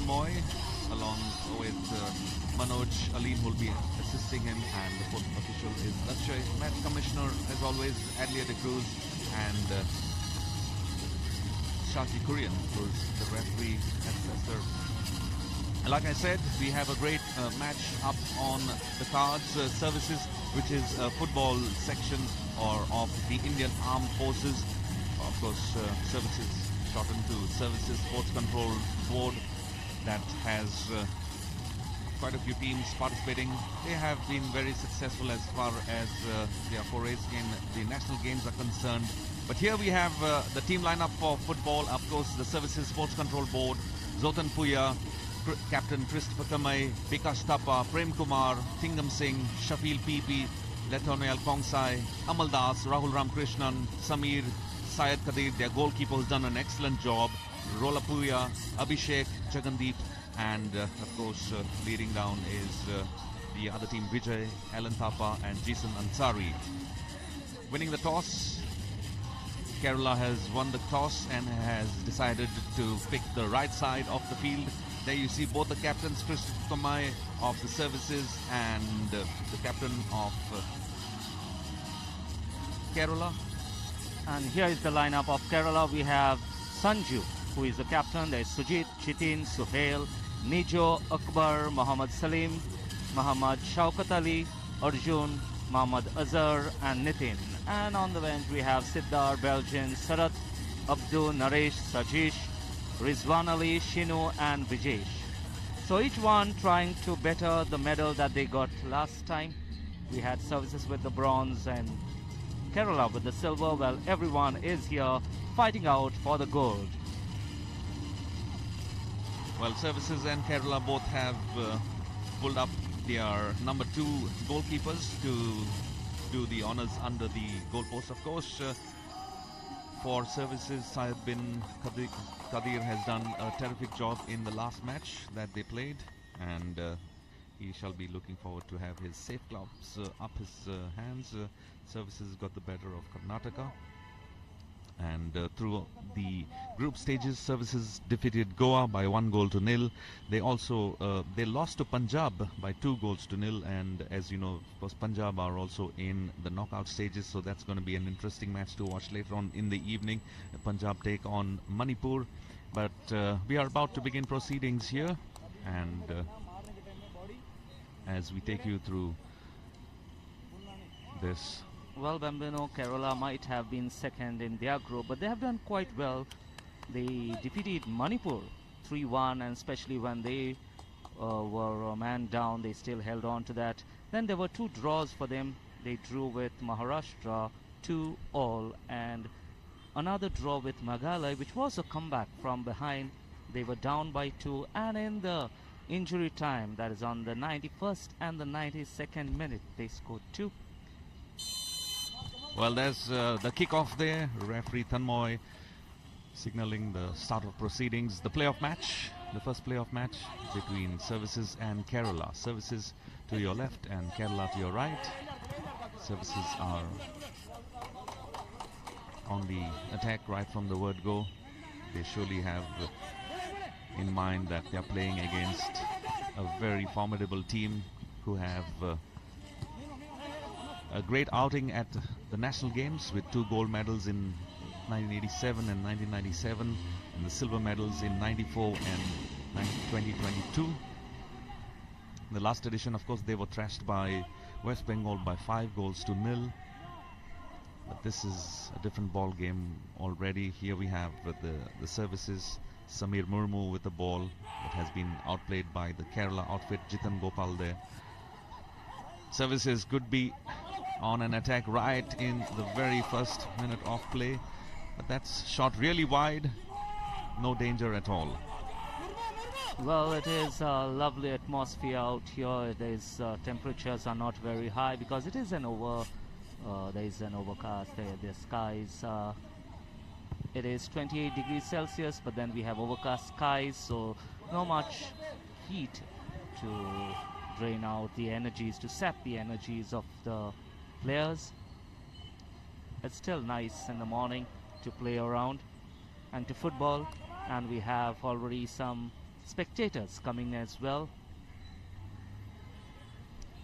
Tanmoy along with Manoj Aleen will be assisting him, and the fourth official is Lakshay. Match commissioner, as always, Adlia de Cruz, and Shaji Kurian, who's the referee assessor. Like I said, we have a great match up on the cards. Services, which is a football section of the Indian Armed Forces. Of course, services shortened to Services Sports Control Board, that has quite a few teams participating. They have been very successful as far as their forays in the national games are concerned. But here we have the team lineup for football. Of course, the Services Sports Control Board: Zotan Puya, Captain Christopher Kamai, Bikash Thapa, Prem Kumar, Thingam Singh, Shafil PP, Letonel Kongsai, Amal Das, Rahul Ramkrishnan, Samir, Syed Kadir. Their goalkeeper has done an excellent job. Rola Puya, Abhishek, Jagandeep, and of course leading down is the other team: Vijay, Alan Thapa, and Jason Ansari. Winning the toss, Kerala has won the toss and has decided to pick the right side of the field. There you see both the captains, Christopher Kamai of the Services and the captain of Kerala. And here is the lineup of Kerala. We have Sanju, who is the captain. There is Sujit, Chitin, Suhail, Nijo, Akbar, Muhammad Salim, Muhammad Shaukat Ali, Arjun, Muhammad Azhar, and Nitin. And on the bench we have Siddhar, Belgian, Sarat, Abdul, Naresh, Sajish, Rizwan Ali, Shinu, and Vijesh. So each one trying to better the medal that they got last time. We had Services with the bronze and Kerala with the silver. Well, everyone is here fighting out for the gold. Well, Services and Kerala both have pulled up their number 2 goalkeepers to do the honours under the goalpost. Of course, for Services, Syed bin Kadir has done a terrific job in the last match that they played, and he shall be looking forward to have his safe gloves up his hands. Services got the better of Karnataka, and through the group stages, Services defeated Goa by 1-0. They also they lost to Punjab by 2-0, and as you know, of course, Punjab are also in the knockout stages, so that's going to be an interesting match to watch later on in the evening. Punjab take on Manipur, but we are about to begin proceedings here, and as we take you through this. Well, Bambino, Kerala might have been second in their group, but they have done quite well. They defeated Manipur 3-1, and especially when they were a man down, they still held on to that. Then there were 2 draws for them. They drew with Maharashtra 2-2, and another draw with Meghalaya, which was a comeback from behind. They were down by 2, and in the injury time, that is on the 91st and the 92nd minute, they scored 2. Well, there's the kickoff there. Referee Tanmoy signaling the start of proceedings. The playoff match, the first playoff match between Services and Kerala. Services to your left and Kerala to your right. Services are on the attack right from the word go. They surely have in mind that they're playing against a very formidable team who have a great outing at the national games with 2 gold medals in 1987 and 1997, and the silver medals in 94 and 2022. In the last edition, of course, they were thrashed by West Bengal by 5-0. But this is a different ball game already. Here we have the Services, Samir Murmu with the ball that has been outplayed by the Kerala outfit, Jitan Gopal there. Services could be on an attack right in the very first minute of play, but that's shot really wide. No danger at all. Well, it is a lovely atmosphere out here. Temperatures are not very high because it is there is an overcast. The skies, it is 28 degrees Celsius, but then we have overcast skies, so not much heat to drain out the energies, to sap the energies of the players. It's still nice in the morning to play around and to football, and we have already some spectators coming as well.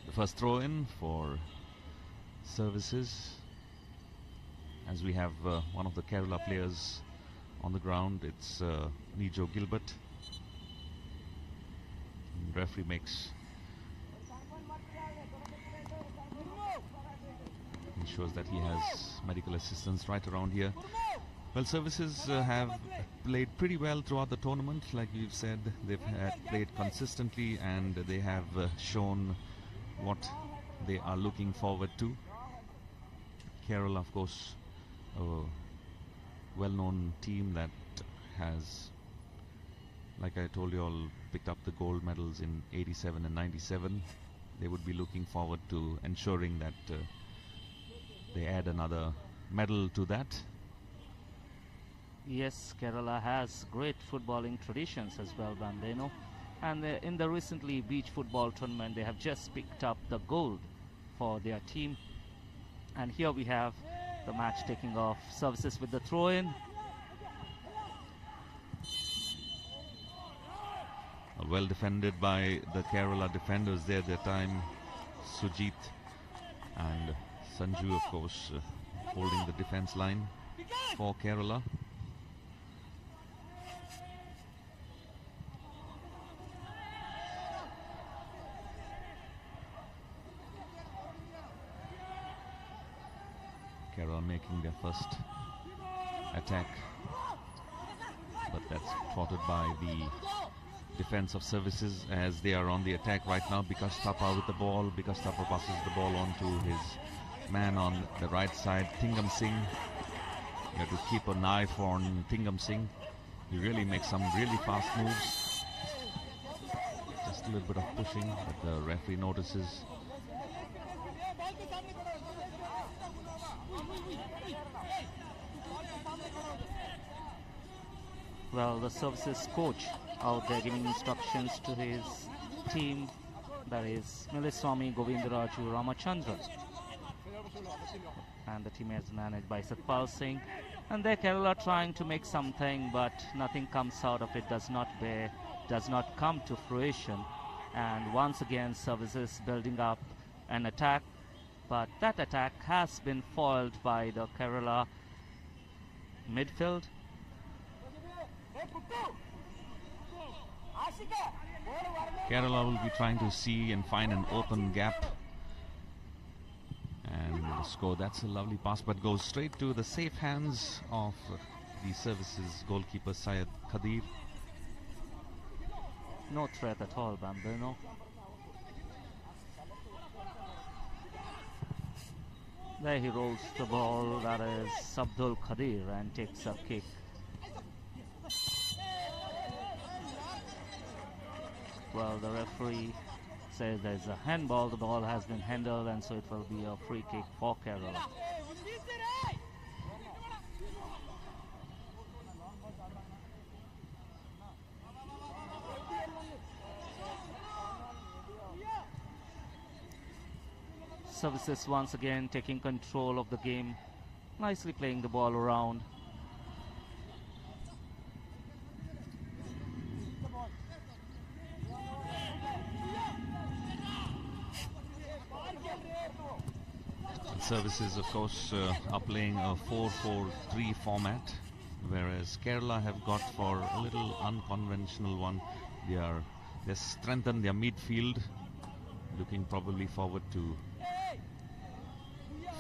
The first throw in for services, as we have one of the Kerala players on the ground. It's Nijo Gilbert. And referee ensures that he has medical assistance right around here. Well, services have played pretty well throughout the tournament. Like you've said, they've played consistently, and they have shown what they are looking forward to. Kerala, of course, a well-known team that has, like I told you all, picked up the gold medals in 87 and 97. They would be looking forward to ensuring that they add another medal to that. Yes, Kerala has great footballing traditions as well, Bambino. And in the recently beach football tournament, they have just picked up the gold for their team. And here we have the match taking off. Services with the throw-in. Well defended by the Kerala defenders there at the time. Sujit and Sanju, of course, holding the defense line for Kerala. Kerala making their first attack, but that's thwarted by the defense of services as they are on the attack right now. Bikash Thapa with the ball. Bikash Thapa passes the ball on to his man on the right side, Tingam Singh. You have to keep an eye on Tingam Singh. He really makes some really fast moves. Just a little bit of pushing, but the referee notices. Well, the services coach out there giving instructions to his team, that is Miliswamy Govindaraju Ramachandran. And the team is managed by Satpal Singh. And there Kerala trying to make something, but nothing comes out of it, does not come to fruition. And once again, services building up an attack, but that attack has been foiled by the Kerala midfield. Kerala will be trying to see and find an open gap and score. That's a lovely pass, but goes straight to the safe hands of the services goalkeeper Syed Khadir. No threat at all, Bambino. There he rolls the ball, that is Abdul Khadir, and takes a kick. Well, the referee says there's a handball. The ball has been handled, and so it will be a free kick for Kerala. Services once again taking control of the game, nicely playing the ball around. Services, of course, are playing a 4-4-3 format, whereas Kerala have got for a little unconventional one. They strengthened their midfield, looking probably forward to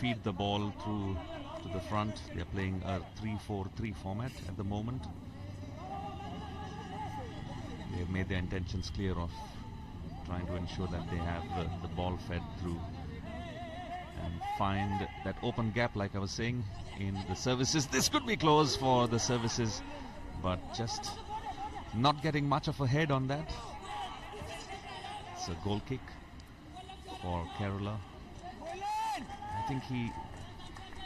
feed the ball through to the front. They are playing a 3-4-3 format at the moment. They have made their intentions clear of trying to ensure that they have the ball fed through and find that open gap, like I was saying, in the services. This could be close for the services, but just not getting much of a head on that. It's a goal kick for Kerala. I think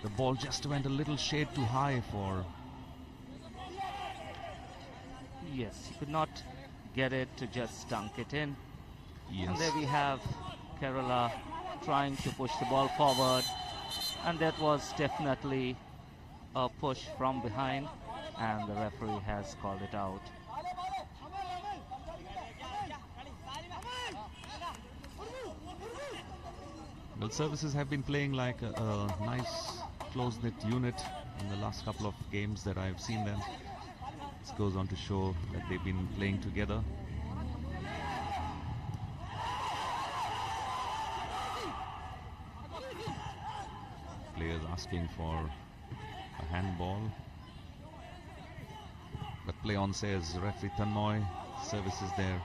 the ball just went a little shade too high for... Yes, he could not get it to just dunk it in. Yes. And there we have Kerala trying to push the ball forward, and that was definitely a push from behind, and the referee has called it out. Well, services have been playing like a nice close-knit unit in the last couple of games that I've seen them. This goes on to show that they've been playing together. Players asking for a handball. But play on, says referee Tanmoy. Services there.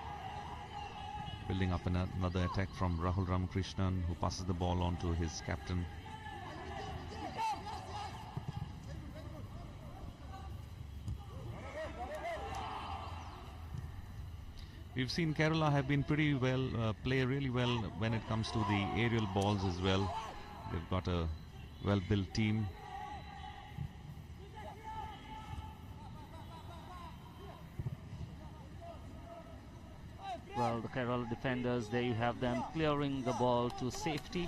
Building up another attack from Rahul Ramakrishnan, who passes the ball on to his captain. We've seen Kerala have been pretty well, play really well when it comes to the aerial balls as well. They've got a well-built team. Well, the Kerala defenders, there you have them clearing the ball to safety.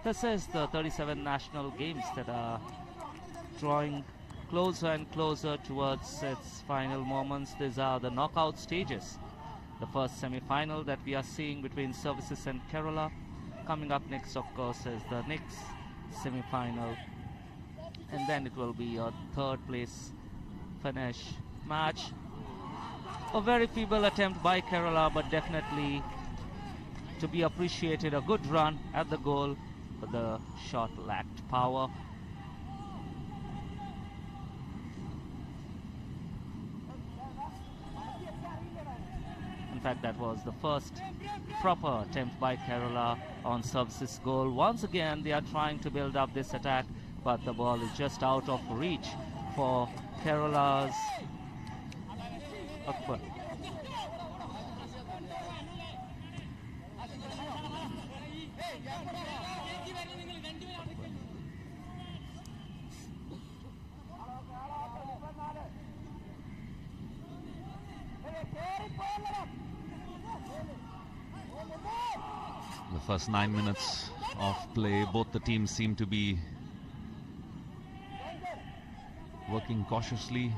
This is the 37 national games that are drawing closer and closer towards its final moments. These are the knockout stages. The first semi-final that we are seeing between Services and Kerala. Coming up next, of course, is the next semi-final. And then it will be a third place finish match. A very feeble attempt by Kerala, but definitely to be appreciated. A good run at the goal, but the shot lacked power. In fact, that was the first proper attempt by Kerala on Services goal. Once again, they are trying to build up this attack, but the ball is just out of reach for Kerala's Akbar. The first 9 minutes of play, both the teams seem to be working cautiously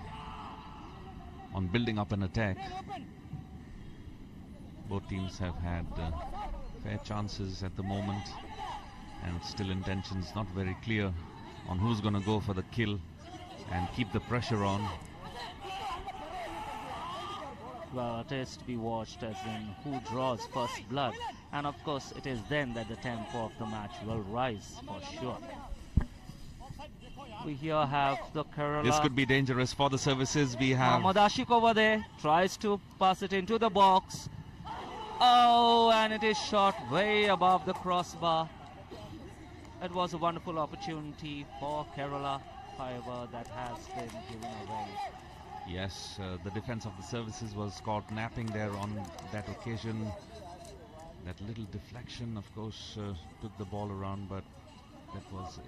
on building up an attack. Both teams have had fair chances at the moment, and still intentions not very clear on who's going to go for the kill and keep the pressure on. Well, it is to be watched as in who draws first blood, and of course it is then that the tempo of the match will rise for sure. We here have the Kerala. This could be dangerous for the Services. We have Mohammad Ashik over there, tries to pass it into the box. Oh, and it is shot way above the crossbar. It was a wonderful opportunity for Kerala, however, that has been given away. Yes, the defense of the Services was caught napping there on that occasion. That little deflection, of course, took the ball around, but that was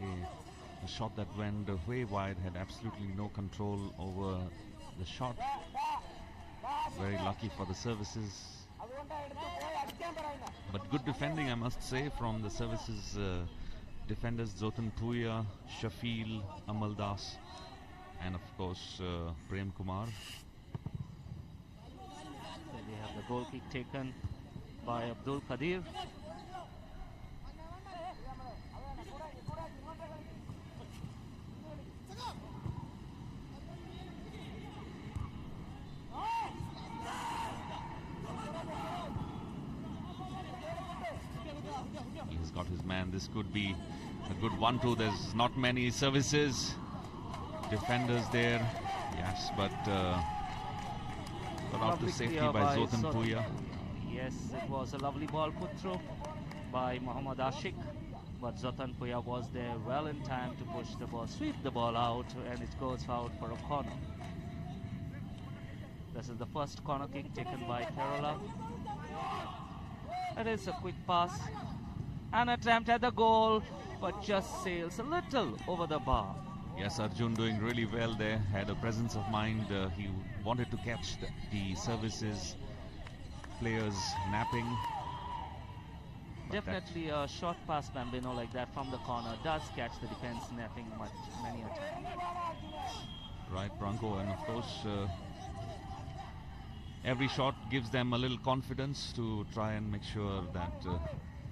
a shot that went way wide, had absolutely no control over the shot. Very lucky for the Services. But good defending, I must say, from the Services defenders, Zotan Puya, Shafil, Amal Das, and of course Prem Kumar. So we have the goal kick taken by Abdul Qadir. He's got his man. This could be a good 1-2. There's not many Services defenders there. Yes, but got out to safety by Zotan Puya. Yes, it was a lovely ball put through by Mohammad Ashik, but Zotan Puya was there well in time to push the ball, sweep the ball out, and it goes out for a corner. This is the first corner kick taken by Kerala. It is a quick pass, an attempt at the goal, but just sails a little over the bar. Yes, Arjun doing really well there, had a presence of mind. He wanted to catch the Services players napping. Definitely a short pass Bambino like that from the corner does catch the defense napping many a time. Right, Branko, and of course every shot gives them a little confidence to try and make sure that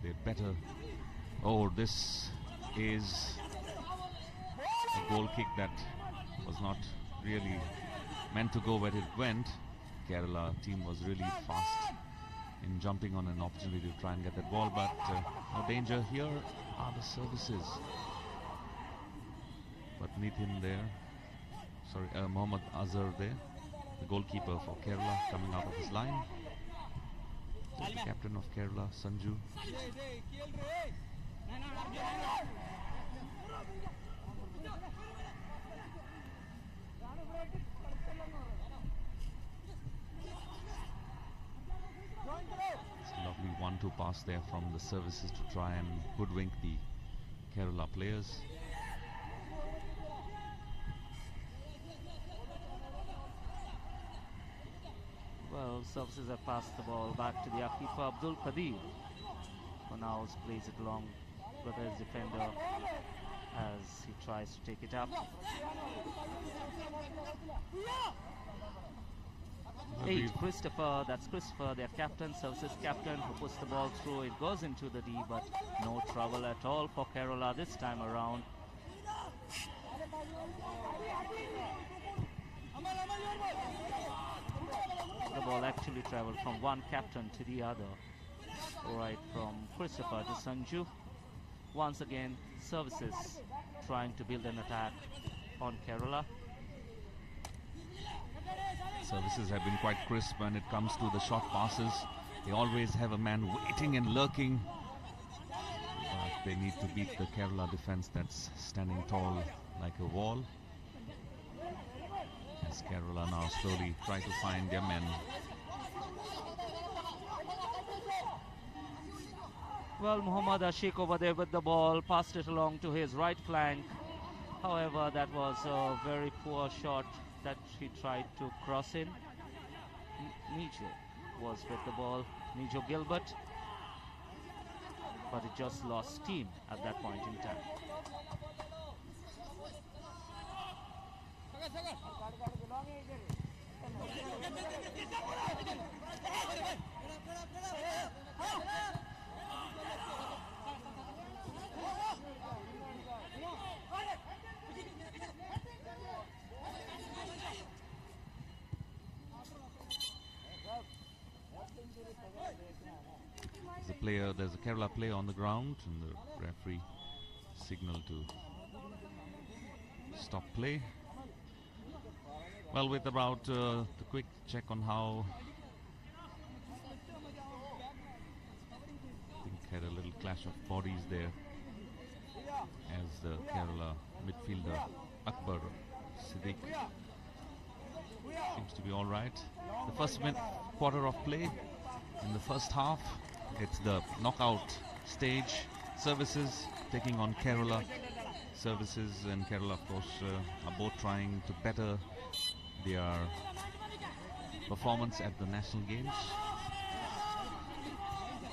they're better Oh, this is a goal kick that was not really meant to go where it went. Kerala team was really fast in jumping on an opportunity to try and get that ball, but no danger. Here are the services. But Nithin there, sorry, Mohammad Azhar there, the goalkeeper for Kerala, coming out of his line. The captain of Kerala, Sanju. It's a lovely 1-2 pass there from the services to try and hoodwink the Kerala players. Well, services have passed the ball back to the keeper Abdul Qadir, who now plays it along with his defender as he tries to take it up. 8, Christopher, that's Christopher, their captain, services captain, who puts the ball through. It goes into the D, but no trouble at all for Kerala this time around. The ball actually traveled from one captain to the other, right from Christopher to Sanju. Once again, services trying to build an attack on Kerala. Services have been quite crisp when it comes to the short passes. They always have a man waiting and lurking, but they need to beat the Kerala defense that's standing tall like a wall. As Kerala now slowly try to find their men. Well, Muhammad Ashik over there with the ball, passed it along to his right flank. However, that was a very poor shot that he tried to cross in. Nijo was with the ball, Nijo Gilbert, but it just lost steam at that point in time. There's a Kerala player on the ground, and the referee signaled to stop play. Well, with about the quick check on how I think had a little clash of bodies there, as the Kerala midfielder Akbar Siddiq seems to be all right. The first quarter of play in the first half. It's the knockout stage. Services taking on Kerala. Services and Kerala, of course, are both trying to better their performance at the national games.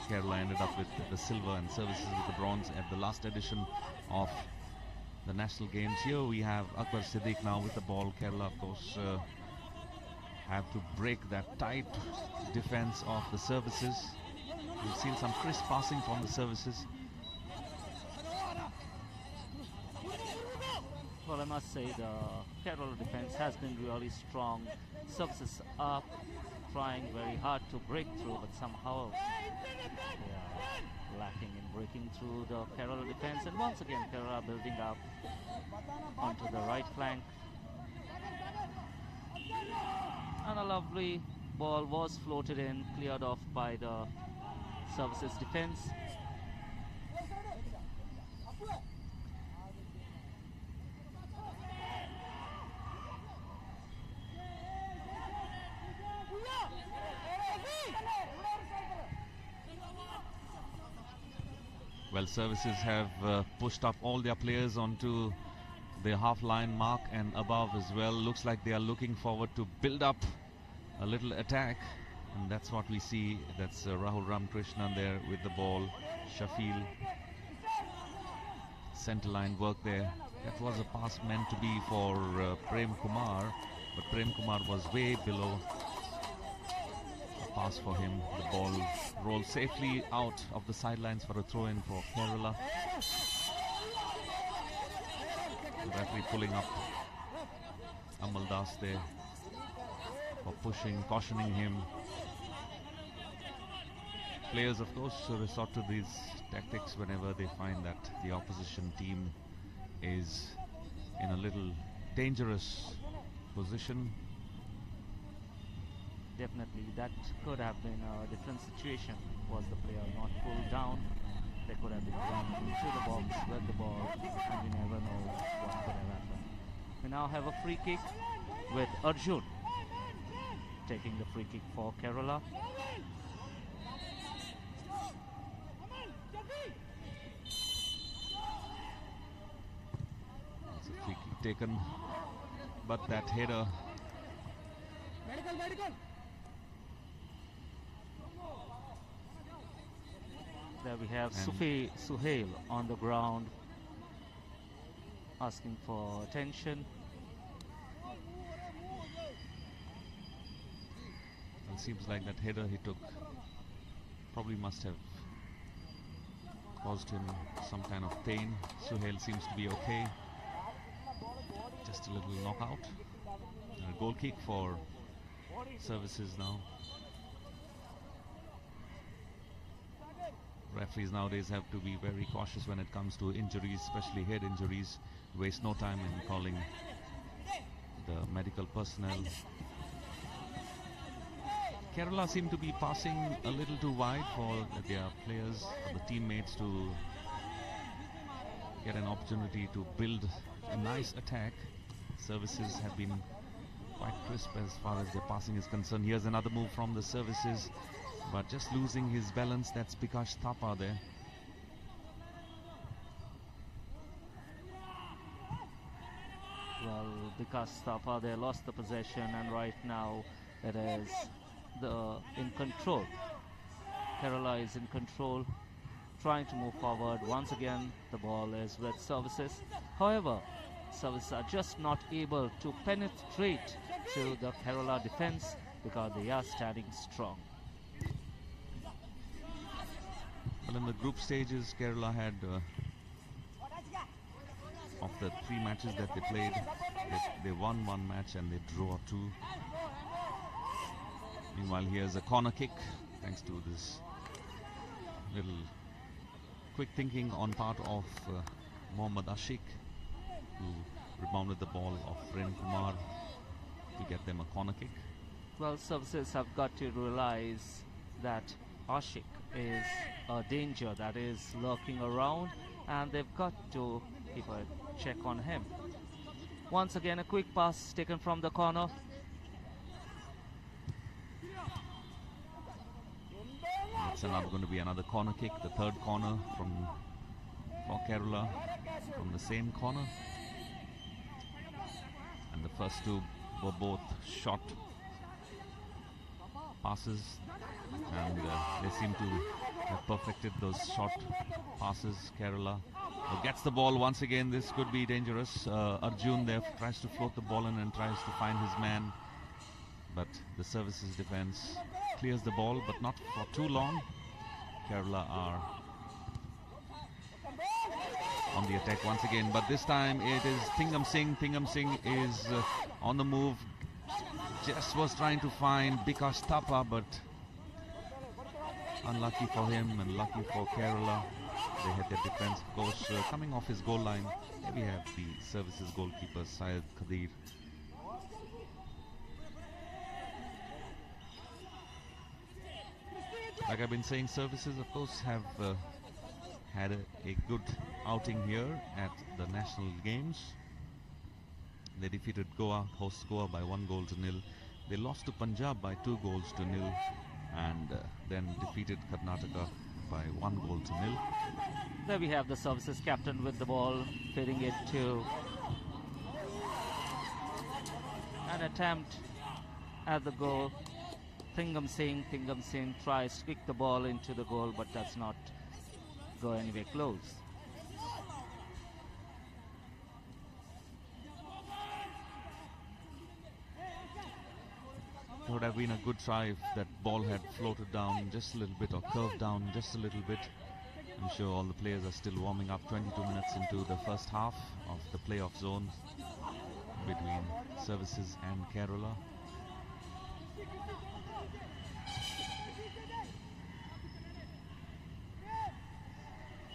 Kerala ended up with the silver and Services with the bronze at the last edition of the national games. Here we have Akbar Siddiq now with the ball. Kerala, of course, have to break that tight defense of the Services. We've seen some crisp passing from the Services. Well, I must say the Kerala defense has been really strong. Services up, trying very hard to break through, but somehow they are lacking in breaking through the Kerala defense. And once again, Kerala building up onto the right flank. And a lovely ball was floated in, cleared off by the Services defense. Well, Services have pushed up all their players onto the half-line mark and above as well. Looks like they are looking forward to build up a little attack, and that's what we see. That's Rahul Ramakrishnan there with the ball. Shafil, centre line work there. That was a pass meant to be for Prem Kumar, but Prem Kumar was way below. pass for him. The ball rolls safely out of the sidelines for a throw-in for Kerala. The referee pulling up Amal Das there for pushing, cautioning him. Players, of course, resort to these tactics whenever they find that the opposition team is in a little dangerous position. Definitely, that could have been a different situation. Was the player not pulled down, they could have been run into the box with the ball, and we never know what could have happened. We now have a free kick with Arjun taking the free kick for Kerala. It's a free kick taken, but that header. There we have Suhail on the ground asking for attention. It seems like that header he took probably must have caused him some kind of pain. Suhail seems to be okay. Just a little knockout. And a goal kick for Services now. Referees nowadays have to be very cautious when it comes to injuries, especially head injuries. Waste no time in calling the medical personnel. Kerala seem to be passing a little too wide for their players, for the teammates to get an opportunity to build a nice attack. Services have been quite crisp as far as their passing is concerned. Here's another move from the Services, but just losing his balance. That's Bikash Thapa there. Well, Bikash Thapa there lost the possession, and right now it is in control. Kerala is in control, trying to move forward. Once again, the ball is with Services. However, Services are just not able to penetrate to the Kerala defense because they are standing strong. Well, in the group stages, Kerala had, of the 3 matches that they played, they won 1 match and they draw 2. Meanwhile, here's a corner kick, thanks to this little quick thinking on part of Mohammad Ashik, who rebounded the ball off Ren Kumar to get them a corner kick. Well, Services have got to realize that Ashik is a danger that is lurking around, and they've got to keep a check on him. Once again, a quick pass taken from the corner. It's going to be another corner kick, the 3rd corner for Kerala from the same corner. And the first 2 were both short passes, and they seem to have perfected those short passes. Kerala gets the ball once again. This could be dangerous. Arjun there tries to float the ball in and tries to find his man, but the Services defense clears the ball, but not for too long. Kerala are on the attack once again, but this time it is Thingam Singh. Thingam Singh is on the move. Just was trying to find Bikash Thapa, but unlucky for him and lucky for Kerala. They had their defense, of course, coming off his goal line. Here we have the Services goalkeeper, Syed Khadir. Like I've been saying, Services, of course, have had a good outing here at the national games. They defeated Goa, host Goa, by 1-0. They lost to Punjab by 2-0, and then defeated Karnataka by 1-0. There we have the Services captain with the ball, feeding it to an attempt at the goal. Thingam Singh tries to kick the ball into the goal, but does not go anywhere close. would have been a good try if that ball had floated down just a little bit or curved down just a little bit. I'm sure all the players are still warming up 22 minutes into the first half of the playoff zone between Services and Kerala.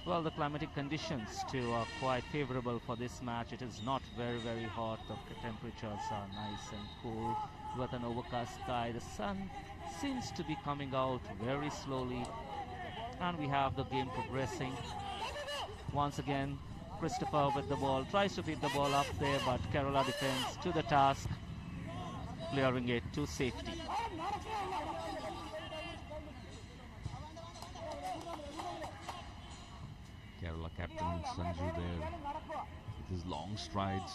Well, the climatic conditions too are quite favorable for this match. It is not very hot. The temperatures are nice and cool with an overcast sky. The sun seems to be coming out very slowly, and we have the game progressing. Once again, Christopher with the ball tries to feed the ball up there, but Kerala defends to the task, clearing it to safety. Kerala captain Sanju there with his long strides.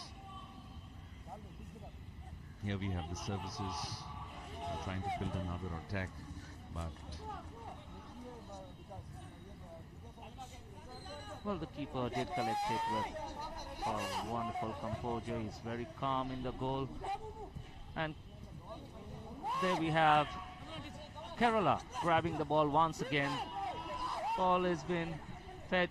Here we have the Services trying to build another attack, but well, the keeper did collect it with a wonderful composure. He's very calm in the goal. And there we have Kerala grabbing the ball once again. Ball has been fed.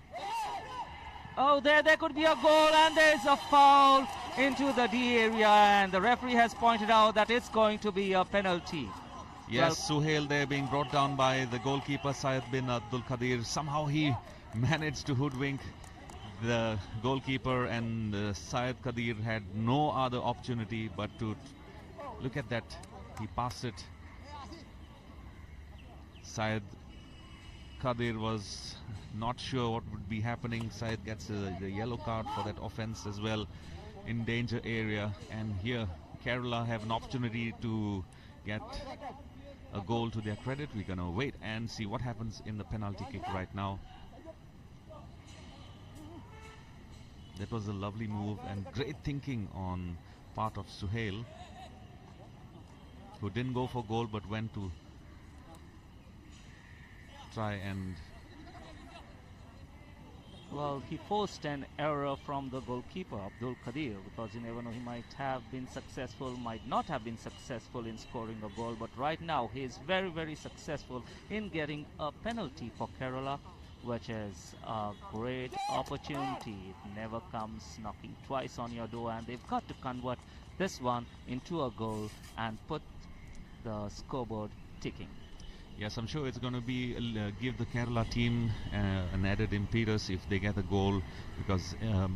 Oh, there could be a goal, and there's a foul into the D area, and the referee has pointed out that it's going to be a penalty. Yes, well, Suhail there being brought down by the goalkeeper Syed bin Abdul Qadir. Somehow he managed to hoodwink the goalkeeper, and Syed Qadir had no other opportunity but to look at that. He passed it. Syed Qadir was not sure what would be happening. Syed gets the yellow card for that offense as well in danger area, and here Kerala have an opportunity to get a goal to their credit. We're gonna wait and see what happens in the penalty kick right now. That was a lovely move and great thinking on part of Suhail, who didn't go for goal but went to try and... Well, he forced an error from the goalkeeper, Abdul Qadir, because you never know, he might have been successful, might not have been successful in scoring a goal, but right now he is very successful in getting a penalty for Kerala, which is a great opportunity. It never comes knocking twice on your door, and they've got to convert this one into a goal and put the scoreboard ticking. Yes, I'm sure it's going to be give the Kerala team an added impetus if they get a goal, because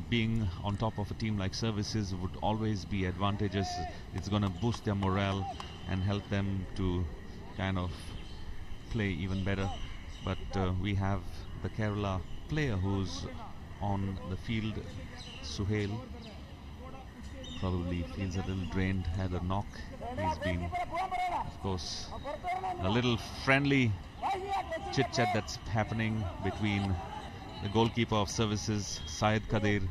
being on top of a team like Services would always be advantageous. It's going to boost their morale and help them to kind of play even better. But we have the Kerala player who's on the field, Suhail. Probably feels a little drained, had a knock. He's been, of course, a little friendly chit-chat that's happening between the goalkeeper of Services, Syed Qadir.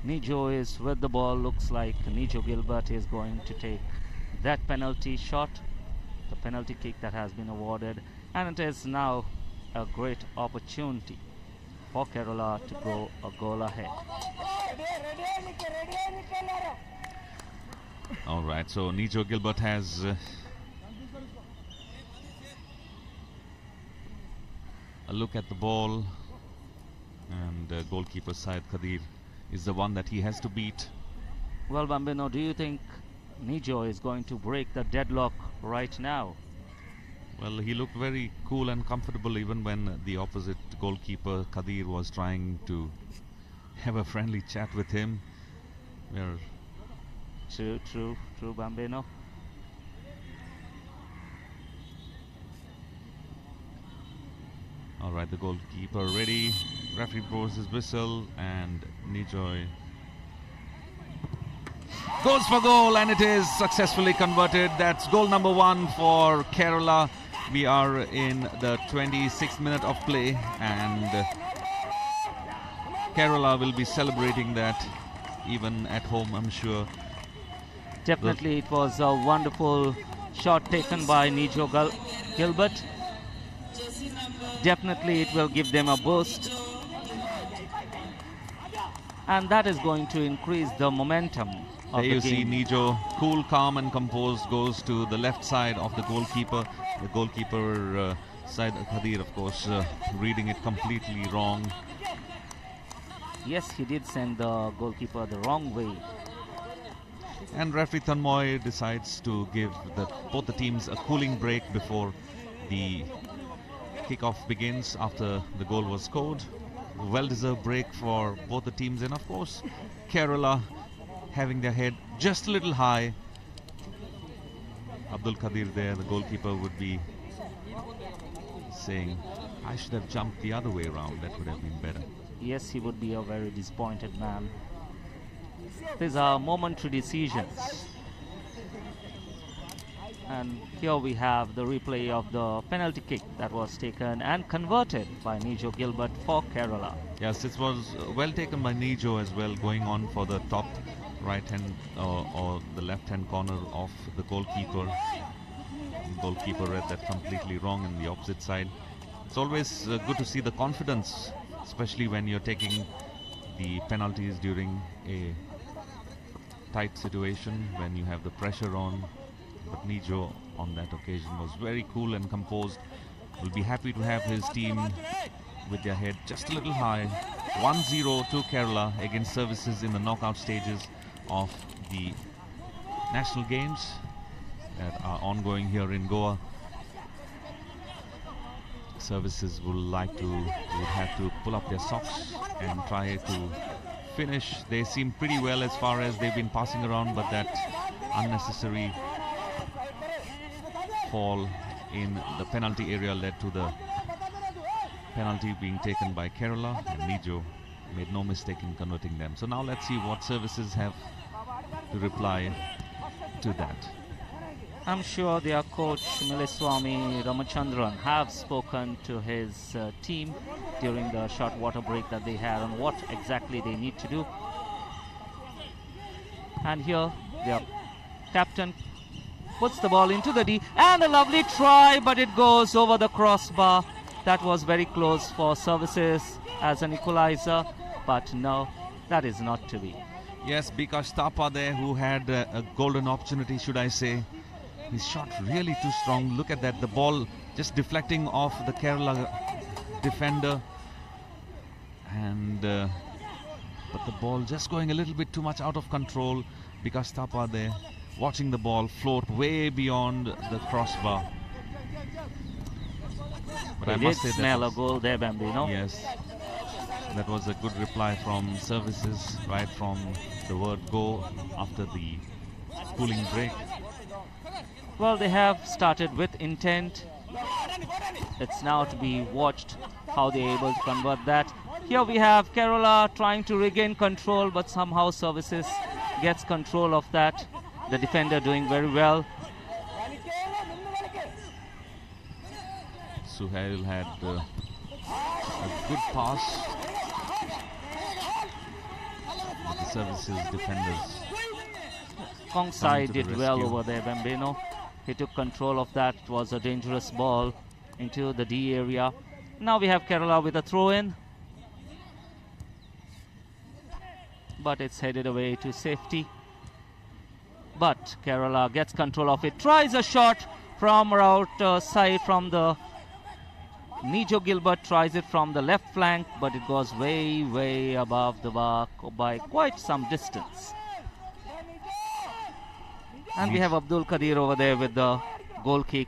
Nijo is with the ball. Looks like Nijo Gilbert is going to take that penalty shot, the penalty kick that has been awarded, and it is now a great opportunity for Kerala to go a goal ahead. All right, so Nijo Gilbert has a look at the ball, and goalkeeper Syed Qadir is the one that he has to beat. Well, Bambino, do you think Nijo is going to break the deadlock right now? Well, he looked very cool and comfortable even when the opposite goalkeeper Qadir was trying to have a friendly chat with him. True, Bambino. All right, the goalkeeper ready. Referee blows his whistle, and Nijoy goes for goal, and it is successfully converted. That's goal number 1 for Kerala. We are in the 26th minute of play, and Kerala will be celebrating that even at home, I'm sure. Definitely, it was a wonderful shot taken by Nijo Gilbert. Definitely, it will give them a boost, and that is going to increase the momentum of There the you see game. Nijo, cool, calm and composed, goes to the left side of the goalkeeper. The goalkeeper, Said Khadir, of course, reading it completely wrong. Yes, he did send the goalkeeper the wrong way. And referee Tanmoy decides to give both the teams a cooling break before the kickoff begins after the goal was scored. Well-deserved break for both the teams, and of course Kerala having their head just a little high. Abdul Qadir there, the goalkeeper, would be saying, I should have jumped the other way around, that would have been better. Yes, he would be a very disappointed man. These are momentary decisions. And here we have the replay of the penalty kick that was taken and converted by Nijo Gilbert for Kerala. Yes, this was well taken by Nijo as well, going on for the top right hand or the left hand corner of the goalkeeper. The goalkeeper read that completely wrong in the opposite side. It's always good to see the confidence, especially when you're taking the penalties during a tight situation, when you have the pressure on. But Nijo on that occasion was very cool and composed. Will be happy to have his team with their head just a little high. 1-0 to Kerala against Services in the knockout stages of the national games that are ongoing here in Goa. Services would have to pull up their socks and try to finish. They seem pretty well as far as they've been passing around, but that unnecessary fall in the penalty area led to the penalty being taken by Kerala, and Nijo made no mistake in converting them. So now let's see what Services have to reply to that. I'm sure their coach Miliswamy Ramachandran have spoken to his team during the short water break that they had on what exactly they need to do. And here their captain puts the ball into the D, and a lovely try, but it goes over the crossbar. That was very close for Services as an equalizer, but no, that is not to be. Yes, Bikash Thapa there, who had a golden opportunity, should I say. His shot really too strong. Look at that, the ball just deflecting off the Kerala defender, and but the ball just going a little bit too much out of control. Bikash Thapa there, watching the ball float way beyond the crossbar. But I must say smell that a goal there, Bambino. yes, that was a good reply from Services, right from the word go after the cooling break. Well, they have started with intent. It's now to be watched how they're able to convert that. Here we have Kerala trying to regain control, but somehow Services gets control of that. The defender doing very well. Suhail had a good pass with the Services defenders. Kongsai to the did well rescue. over there, Bambino. He took control of that. It was a dangerous ball into the D area. Now we have Kerala with a throw-in, but it's headed away to safety. But Kerala gets control of it, tries a shot from outside from the Nijo Gilbert, tries it from the left flank, but it goes way above the mark by quite some distance. And we have Abdul Qadir over there with the goal kick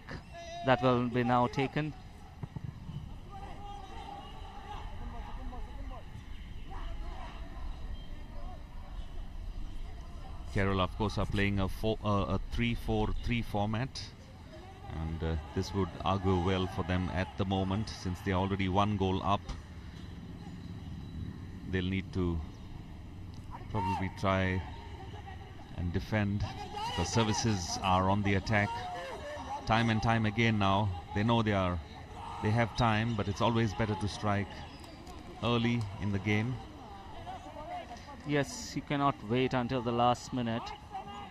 that will be now taken. Kerala, of course, are playing a 3-4-3 format, and this would augur well for them at the moment, since they're already 1 goal up. They'll need to probably try and defend, because Services are on the attack time and time again now. They know they have time, but it's always better to strike early in the game. Yes, you cannot wait until the last minute.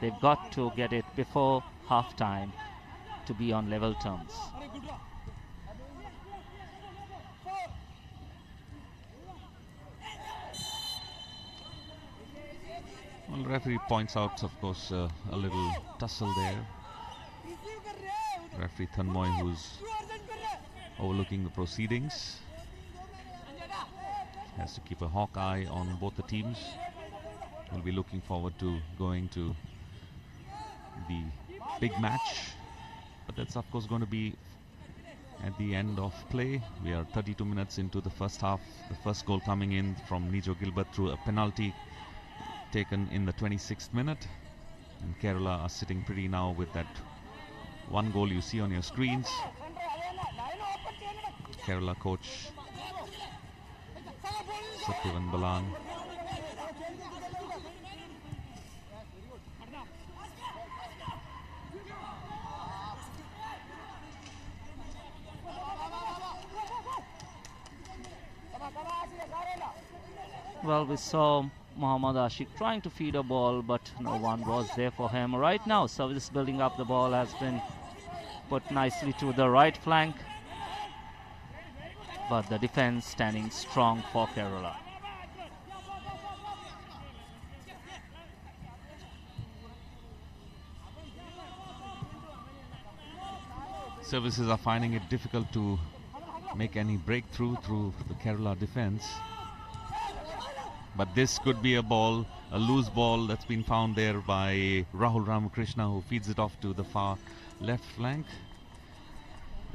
They've got to get it before half-time to be on level terms. Well, referee points out, of course, a little tussle there. Referee Thanmoy, who's overlooking the proceedings, has to keep a hawk eye on both the teams. We'll be looking forward to going to the big match, but that's of course going to be at the end of play. We are 32 minutes into the first half. The first goal coming in from Nijo Gilbert through a penalty taken in the 26th minute, and Kerala are sitting pretty now with that one goal you see on your screens. Kerala coach Satyavan Balan Well, we saw Mohammad Ashik trying to feed a ball, but no one was there for him. Right now, service building up. The ball has been put nicely to the right flank, but the defense standing strong for Kerala. Services are finding it difficult to make any breakthrough through the Kerala defense. But this could be a ball, a loose ball that's been found there by Rahul Ramakrishna, who feeds it off to the far left flank.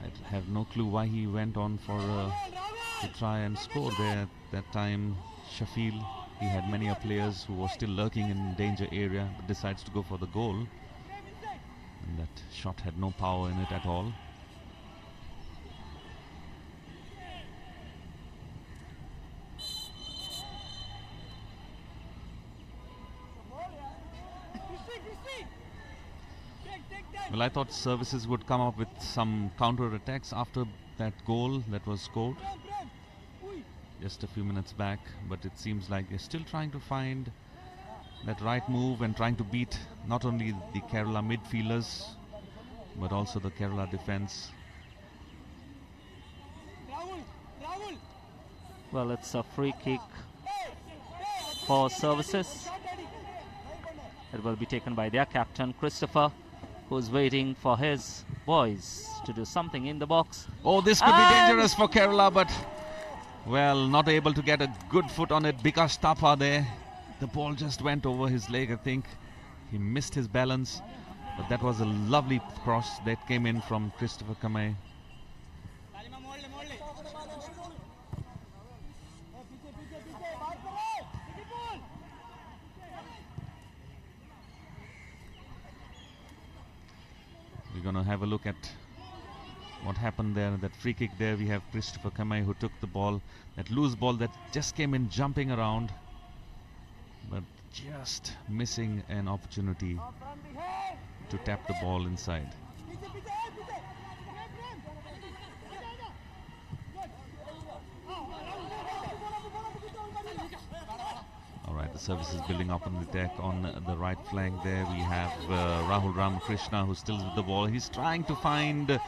I have no clue why he went on for to try and score there. At that time, Shafil, he had many players who were still lurking in danger area, but decides to go for the goal. And that shot had no power in it at all. Well, I thought services would come up with some counter attacks after that goal that was scored just a few minutes back, but it seems like they're still trying to find that right move and trying to beat not only the Kerala midfielders but also the Kerala defense. Well, it's a free kick for services. It will be taken by their captain, Christopher, who's waiting for his boys to do something in the box. Oh, this could be dangerous for Kerala, but, well, not able to get a good foot on it. Bikash Thapa there. The ball just went over his leg, I think. He missed his balance, but that was a lovely cross that came in from Christopher Kamay. We're going to have a look at what happened there. That free kick there, we have Christopher Kamay who took the ball, that loose ball that just came in jumping around, but just missing an opportunity to tap the ball inside. Alright, the service is building up on the deck on the right flank there. We have Rahul Ramakrishna, who's still with the ball. He's trying to find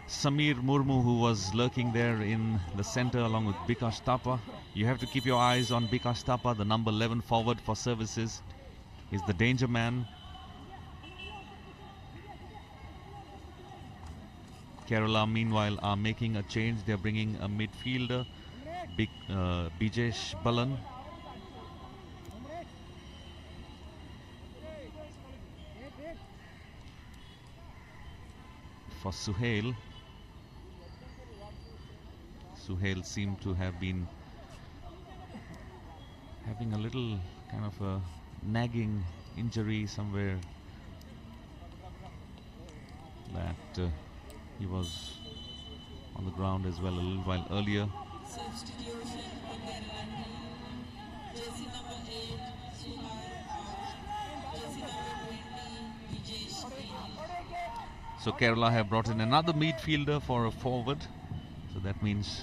Samir Murmu, who was lurking there in the center along with Bikash Thapa. You have to keep your eyes on Bikash Thapa, the number 11 forward for services. He's the danger man. Kerala, meanwhile, are making a change. They're bringing a midfielder, Bijesh Balan. For Suhail. Suhail seemed to have been having a little kind of a nagging injury somewhere, that he was on the ground as well a little while earlier. So Kerala have brought in another midfielder for a forward. So that means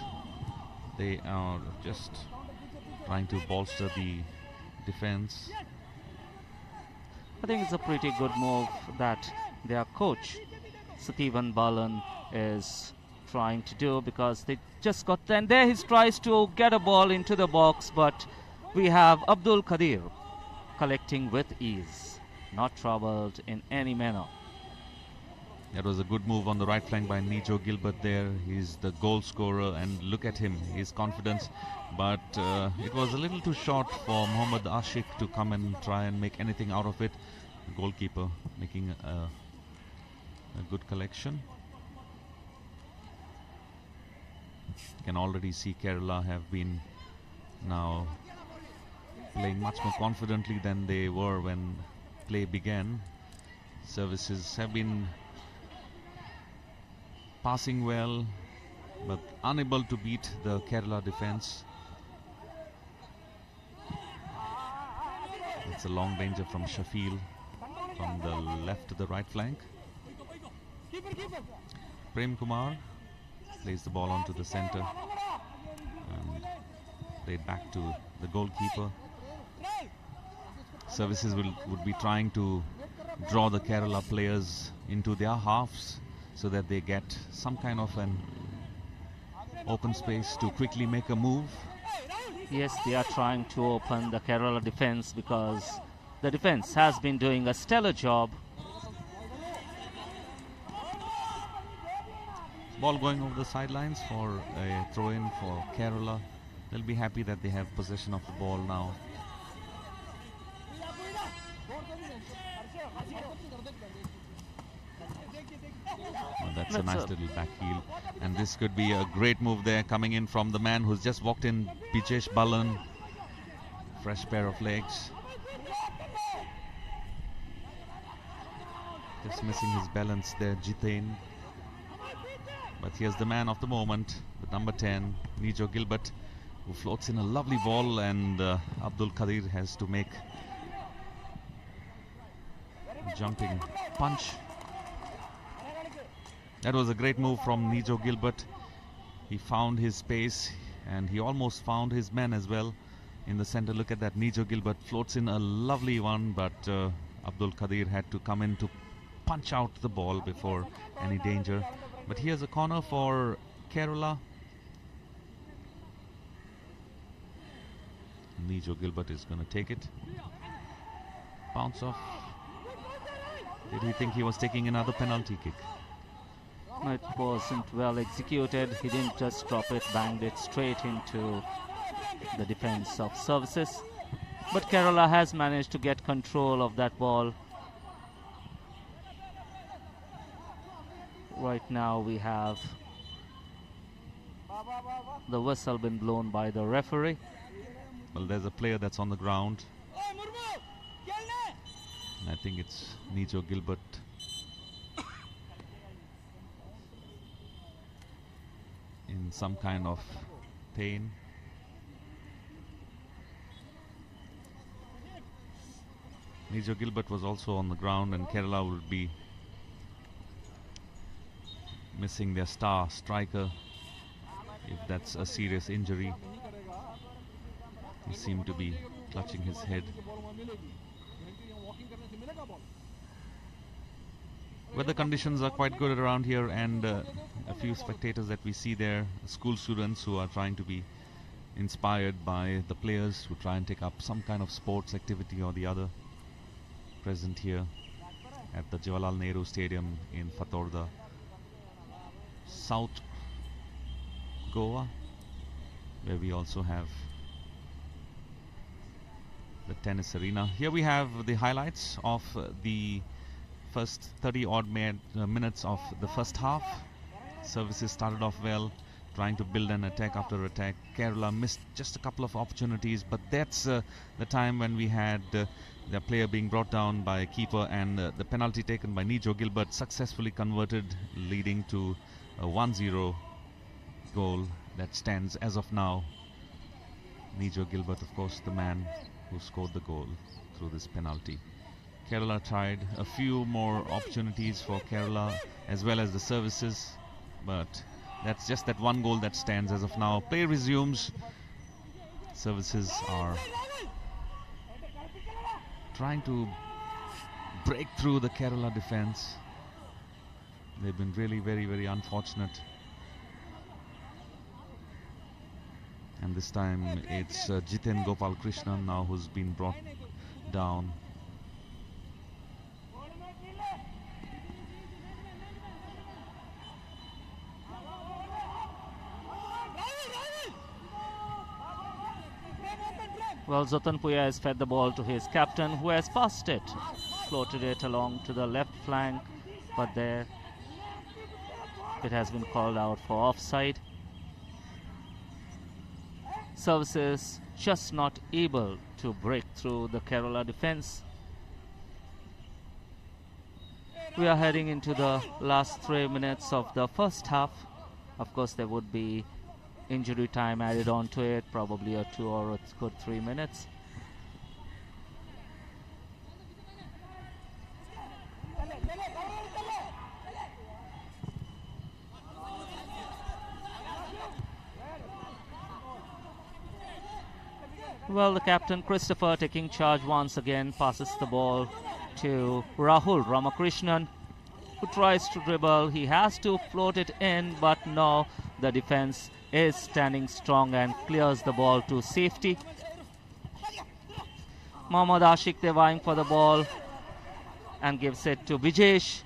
they are just trying to bolster the defense. I think it's a pretty good move that their coach, Satyavan Balan, is trying to do, because they just got, and there he tries to get a ball into the box, but we have Abdul Qadir collecting with ease, not troubled in any manner. That was a good move on the right flank by Nijo Gilbert there. He's the goal scorer, and look at him, his confidence. But it was a little too short for Mohammad Ashik to come and try and make anything out of it. The goalkeeper making a good collection. You can already see Kerala have been now playing much more confidently than they were when play began. Services have been passing well, but unable to beat the Kerala defense. It's a long danger from Shafil from the left to the right flank. Prem Kumar plays the ball onto the center and played back to the goalkeeper. Services would be trying to draw the Kerala players into their halves so that they get some kind of an open space to quickly make a move. Yes, they are trying to open the Kerala defense because the defense has been doing a stellar job. Ball going over the sidelines for a throw-in for Kerala. They'll be happy that they have possession of the ball now. Well, that's a nice little back heel, and this could be a great move there coming in from the man who's just walked in, Bijesh Balan. Fresh pair of legs. Just missing his balance there, Jitain. But here's the man of the moment, with number 10, Nijo Gilbert, who floats in a lovely ball, and Abdul Qadir has to make a jumping punch. That was a great move from Nijo Gilbert. He found his space, and he almost found his man as well in the center. Look at that, Nijo Gilbert floats in a lovely one, but Abdul Qadir had to come in to punch out the ball before any danger. But here's a corner for Kerala. Nijo Gilbert is going to take it. Bounce off. Did he think he was taking another penalty kick? It wasn't well executed. He didn't just drop it, banged it straight into the defense of Services. But Kerala has managed to get control of that ball. Right now we have the whistle been blown by the referee. Well, there's a player that's on the ground. I think it's Nijo Gilbert. In some kind of pain. Nijo Gilbert was also on the ground, and Kerala will be missing their star striker if that's a serious injury. He seemed to be clutching his head. Weather conditions are quite good around here, and a few spectators that we see there, school students who are trying to be inspired by the players who try and take up some kind of sports activity or the other, present here at the Jawaharlal Nehru Stadium in Fatorda, South Goa, where we also have the tennis arena. Here we have the highlights of the first 30 odd minutes of the first half. Services started off well, trying to build an attack after attack. Kerala missed just a couple of opportunities, but that's the time when we had their player being brought down by a keeper, and the penalty taken by Nijo Gilbert successfully converted, leading to a 1-0 goal that stands as of now. Nijo Gilbert, of course, the man who scored the goal through this penalty. Kerala tried a few more opportunities for Kerala as well as the Services, but that's just that one goal that stands as of now. Play resumes. Services are trying to break through the Kerala defense. They've been really very, very unfortunate. And this time it's Jiten Gopal Krishnan now who's been brought down. Well, Zotanpuya has fed the ball to his captain, who has passed it, floated it along to the left flank, but there it has been called out for offside. Services just not able to break through the Kerala defense. We are heading into the last 3 minutes of the first half. Of course, there would be injury time added on to it, probably a 2 or a good 3 minutes. Well, the captain Christopher taking charge once again, passes the ball to Rahul Ramakrishnan, who tries to dribble. He has to float it in, but no, the defense is standing strong and clears the ball to safety. Mohammad Ashik there vying for the ball and gives it to Vijesh.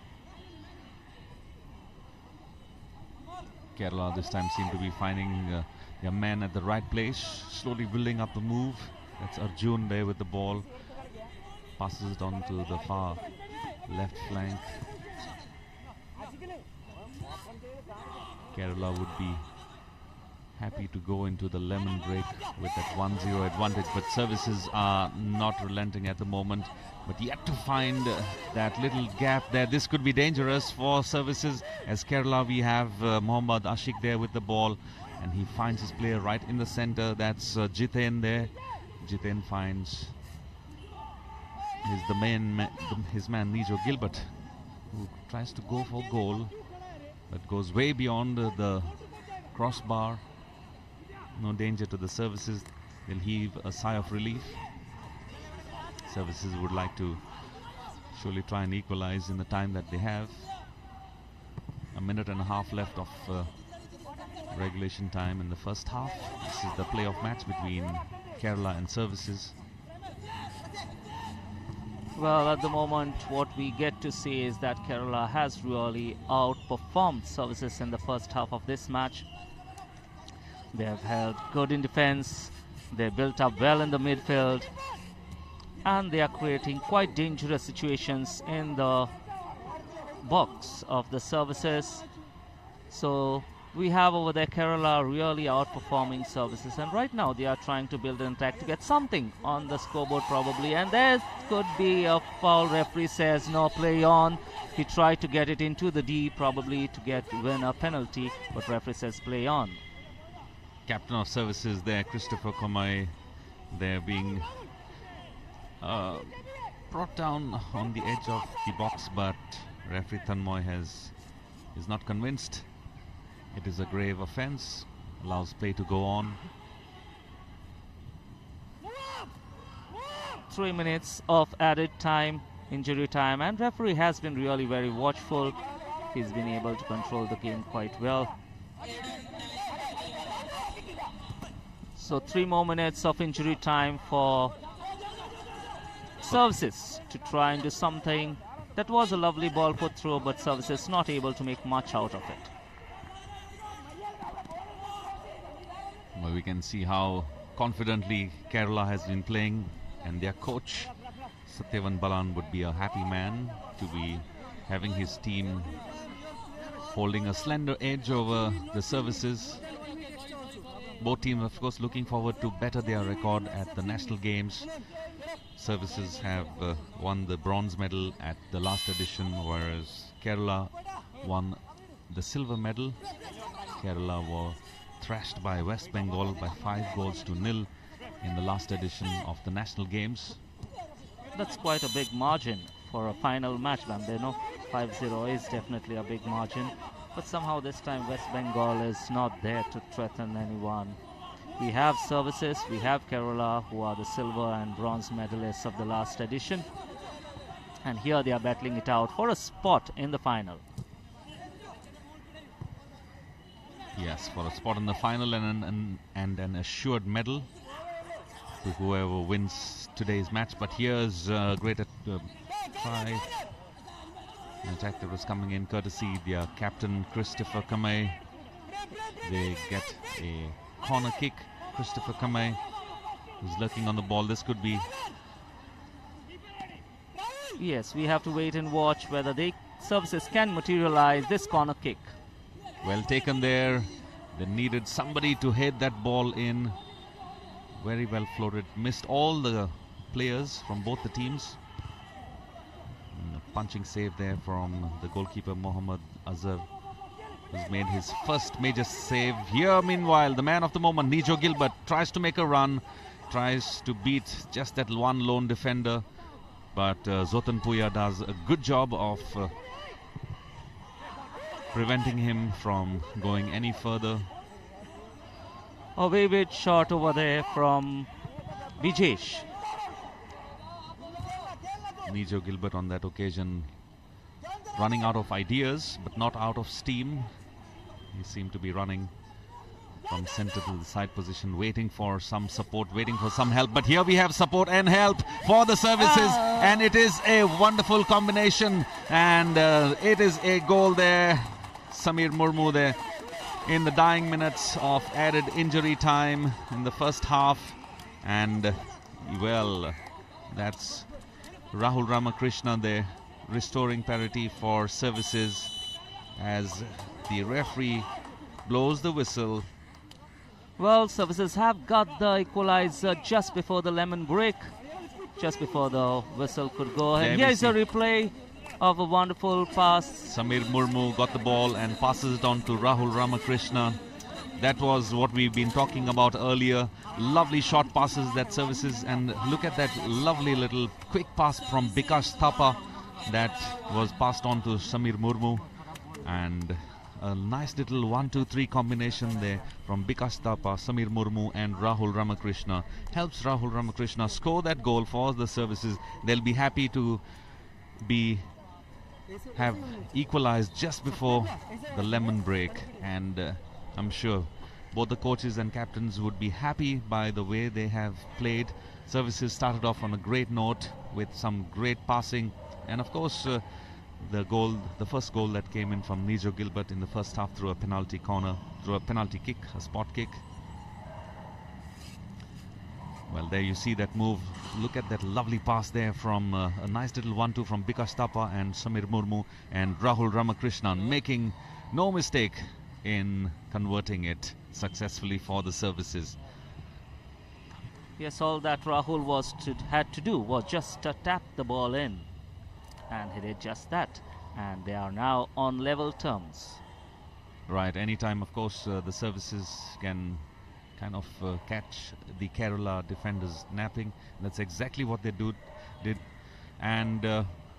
Kerala this time seem to be finding their man at the right place, slowly building up the move. That's Arjun there with the ball. Passes it on to the far left flank. Kerala would be happy to go into the lemon break with that 1-0 advantage, but services are not relenting at the moment, but yet to find that little gap there. This could be dangerous for services. As Kerala, we have Mohammad Ashik there with the ball, and he finds his player right in the center. That's Jiten there. Jiten finds his man Nijo Gilbert, who tries to go for goal, but goes way beyond the crossbar. No danger to the services. They'll heave a sigh of relief. Services would like to surely try and equalize in the time that they have. A minute and a half left of regulation time in the first half. This is the playoff match between Kerala and services. Well, at the moment, what we get to see is that Kerala has really outperformed services in the first half of this match. They have held good in defense, they built up well in the midfield, and they are creating quite dangerous situations in the box of the services. So we have over there Kerala really outperforming services, and right now they are trying to build an attack to get something on the scoreboard probably, and there could be a foul. Referee says no, play on. He tried to get it into the D probably to win a penalty, but referee says play on. Captain of services there, Christopher Komai, there being brought down on the edge of the box, but referee Tanmoy is not convinced. It is a grave offence, allows play to go on. 3 minutes of added time, injury time, and referee has been really very watchful. He's been able to control the game quite well. So 3 more minutes of injury time for services to try and do something. That was a lovely ball put through, but services not able to make much out of it. Well, we can see how confidently Kerala has been playing, and their coach Satyavan Balan would be a happy man to be having his team holding a slender edge over the services. Both teams, of course, looking forward to better their record at the national games. Services have won the bronze medal at the last edition, whereas Kerala won the silver medal. Kerala were thrashed by West Bengal by 5-0 in the last edition of the national games. That's quite a big margin for a final match, Bambino. 5-0 is definitely a big margin, but somehow this time West Bengal is not there to threaten anyone. We have services, we have Kerala, who are the silver and bronze medalists of the last edition, and here they are battling it out for a spot in the final. Yes, for a spot in the final and an assured medal. to whoever wins today's match. But here's a great try. An attack that was coming in courtesy their captain Christopher Kamei. They get a corner kick. Christopher Kamei, who's lurking on the ball. This could be... Yes, we have to wait and watch whether the services can materialize this corner kick. Well taken there. They needed somebody to head that ball in. Very well floated. Missed all the players from both the teams. And a punching save there from the goalkeeper Mohammad Azhar, who's made his first major save. Here, meanwhile, the man of the moment, Nijo Gilbert, tries to make a run. Tries to beat just that one lone defender. But Zotan Puya does a good job of preventing him from going any further. A very big shot over there from Vijesh. Nijo Gilbert on that occasion running out of ideas, but not out of steam. He seemed to be running from center to the side position, waiting for some support, waiting for some help. But here we have support and help for the services, and it is a wonderful combination, and it is a goal there. Samir Murmu there in the dying minutes of added injury time in the first half. And well, that's Rahul Ramakrishna there restoring parity for services as the referee blows the whistle. Well, services have got the equalizer just before the lemon break, just before the whistle could go ahead. Here is a replay of a wonderful pass. Samir Murmu got the ball and passes it on to Rahul Ramakrishna. That was what we've been talking about earlier. Lovely short passes that services, and look at that lovely little quick pass from Bikash Thapa that was passed on to Samir Murmu, and a nice little 1-2-3 combination there from Bikash Thapa, Samir Murmu and Rahul Ramakrishna helps Rahul Ramakrishna score that goal for the services. They'll be happy to have equalized just before the lemon break, and I'm sure both the coaches and captains would be happy by the way they have played. Services started off on a great note with some great passing, and of course the first goal that came in from Nijo Gilbert in the first half through a penalty kick, a spot kick. Well, there you see that move. Look at that lovely pass there from a nice little 1-2 from Bikash Thapa and Samir Murmu, and Rahul Ramakrishnan making no mistake in converting it successfully for the services. Yes, all that Rahul had to do was just tap the ball in, and he did just that, and they are now on level terms. Right, anytime of course the services can kind of catch the Kerala defenders napping. That's exactly what they did, and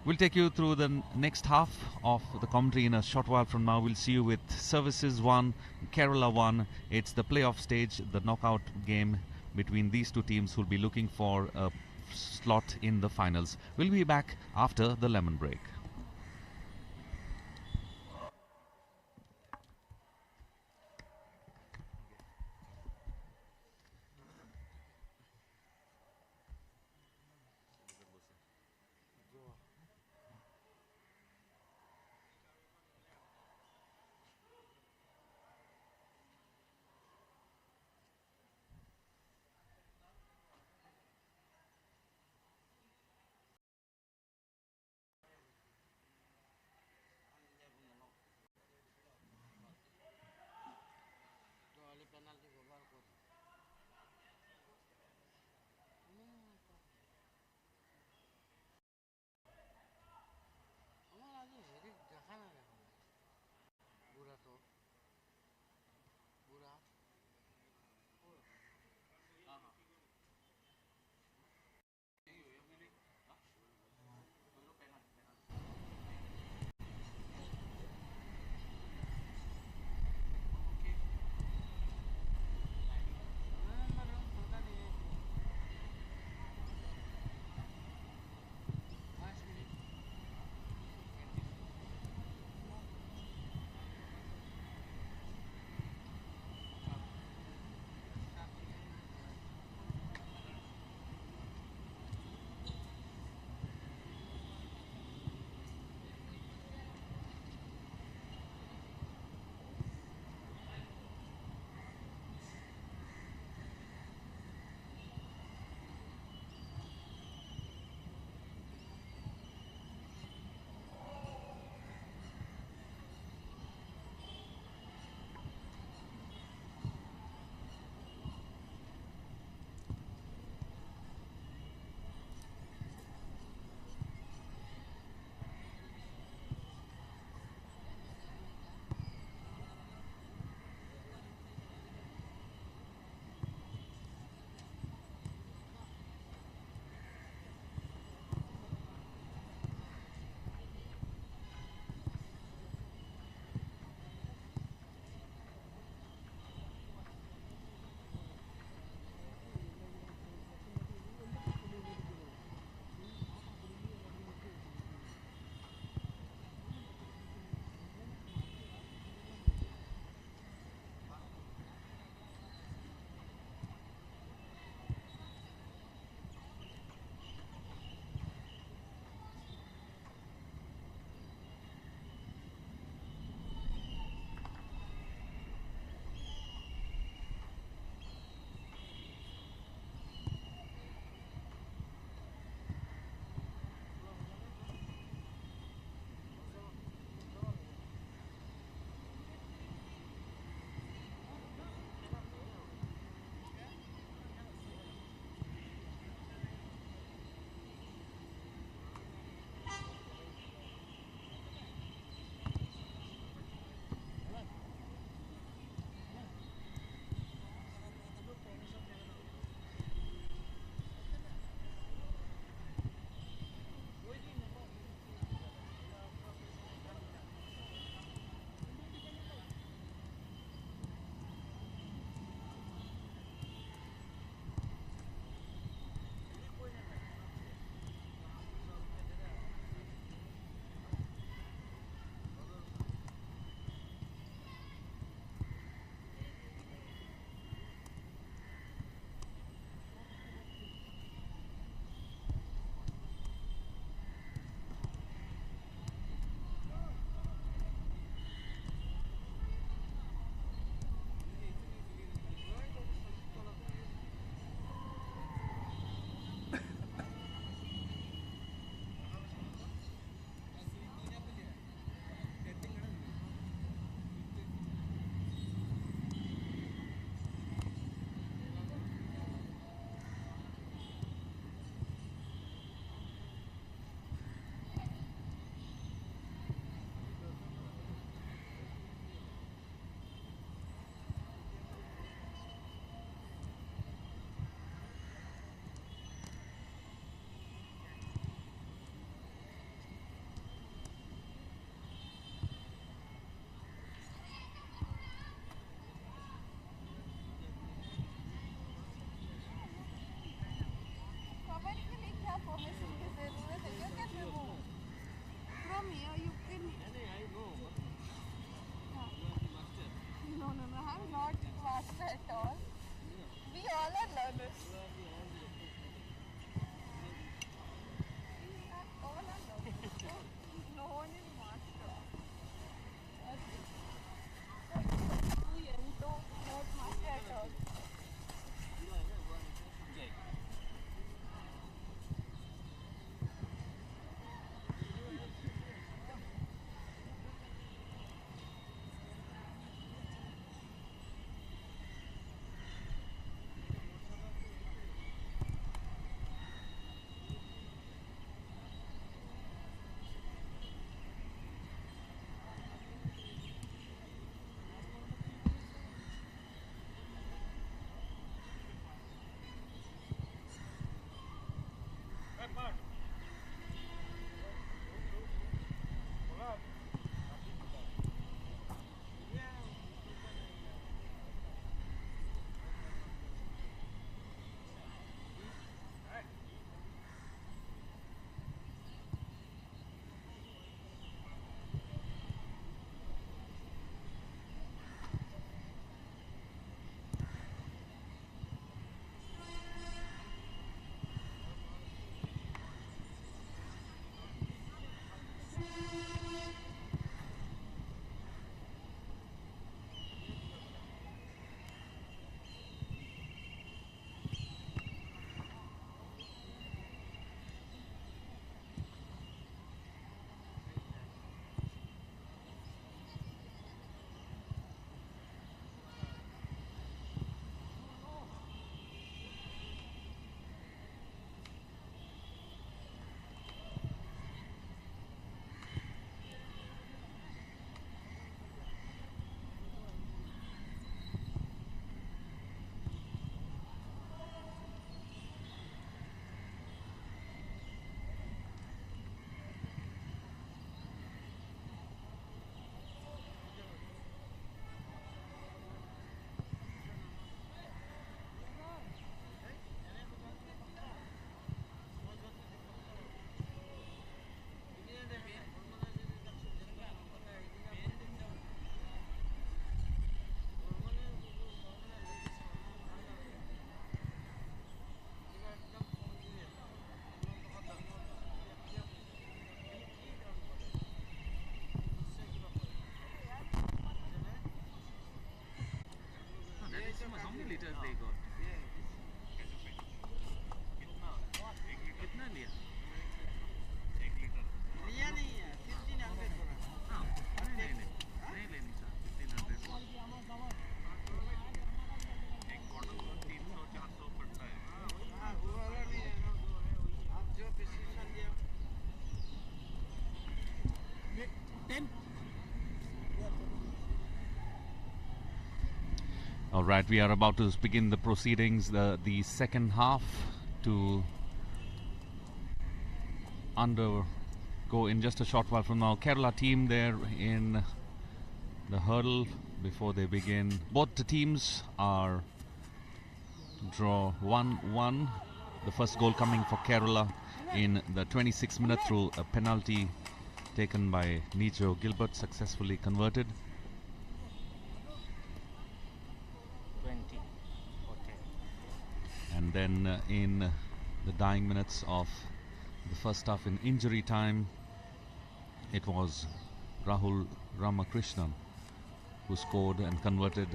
we'll take you through the next half of the commentary in a short while from now. We'll see you with Services 1, Kerala 1. It's the playoff stage, the knockout game between these two teams who'll be looking for a slot in the finals. We'll be back after the lemon break. master at all. We all are learners. All are learners. No one is master. We ain't not master at all. How many liters they got? कितना लिया? 1 litre लिया नहीं है 1500 हाँ नहीं लेनी sir 1500 एक cotton को 300-400 पड़ता है हाँ वो वाला नहीं है आप जो प्रिस्क्रिप्शन दिया 10 All right, we are about to begin the proceedings, the second half to undergo in just a short while from now. Kerala team there in the hurdle before they begin. Both the teams are draw 1-1. The first goal coming for Kerala in the 26th minute through a penalty taken by Nijo Gilbert, successfully converted. 20 or 10. And then in the dying minutes of the first half in injury time, it was Rahul Ramakrishnan who scored and converted.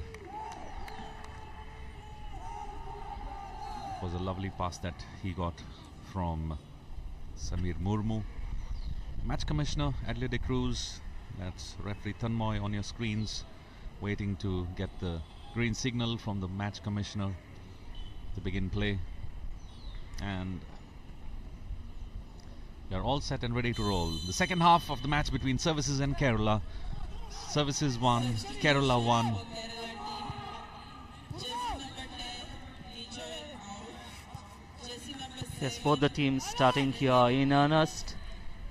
It was a lovely pass that he got from Samir Murmu. Match commissioner Adelaide de Cruz, that's referee Tanmoy on your screens, waiting to get the green signal from the match commissioner to begin play. And we are all set and ready to roll. The second half of the match between Services and Kerala. Services 1, Kerala 1. Yes, both the teams starting here in earnest,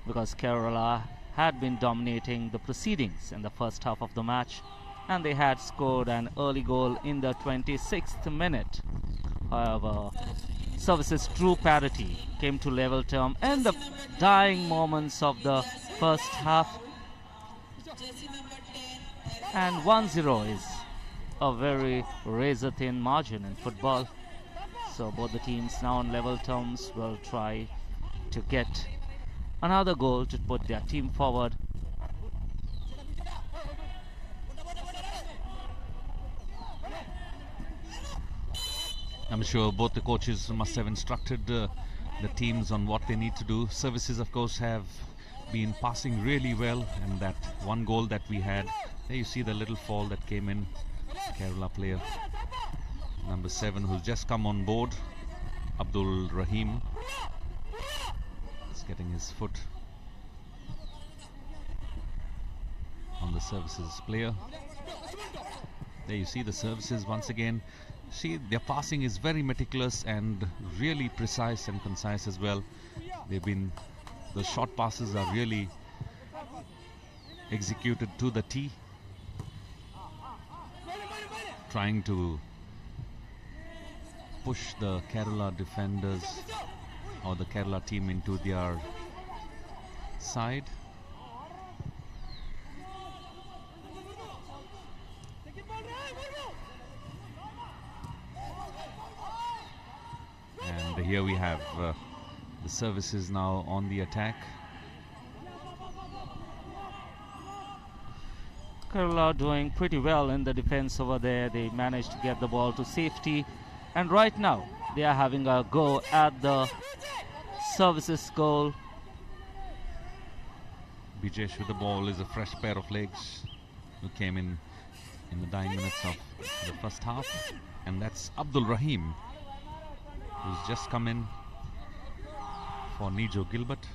because Kerala had been dominating the proceedings in the first half of the match, and they had scored an early goal in the 26th minute. However, Services' true parity came to level term in the dying moments of the first half, and 1-0 is a very razor-thin margin in football. So both the teams now on level terms will try to get another goal to put their team forward. I'm sure both the coaches must have instructed the teams on what they need to do. Services, of course, have been passing really well, and that one goal that we had, there you see the little fall that came in. Kerala player number 7 who's just come on board, Abdul Rahim, is getting his foot on the Services player. There you see the Services once again. See, their passing is very meticulous and really precise and concise as well. The short passes are really executed to the tee, trying to push the Kerala defenders or the Kerala team into their side. And here we have the Services now on the attack. Kerala doing pretty well in the defense over there. They managed to get the ball to safety, and right now they are having a go at the Services goal. Bijesh with the ball is a fresh pair of legs who came in the dying minutes of the first half, and that's Abdul Rahim, who's just come in for Nijo Gilbert.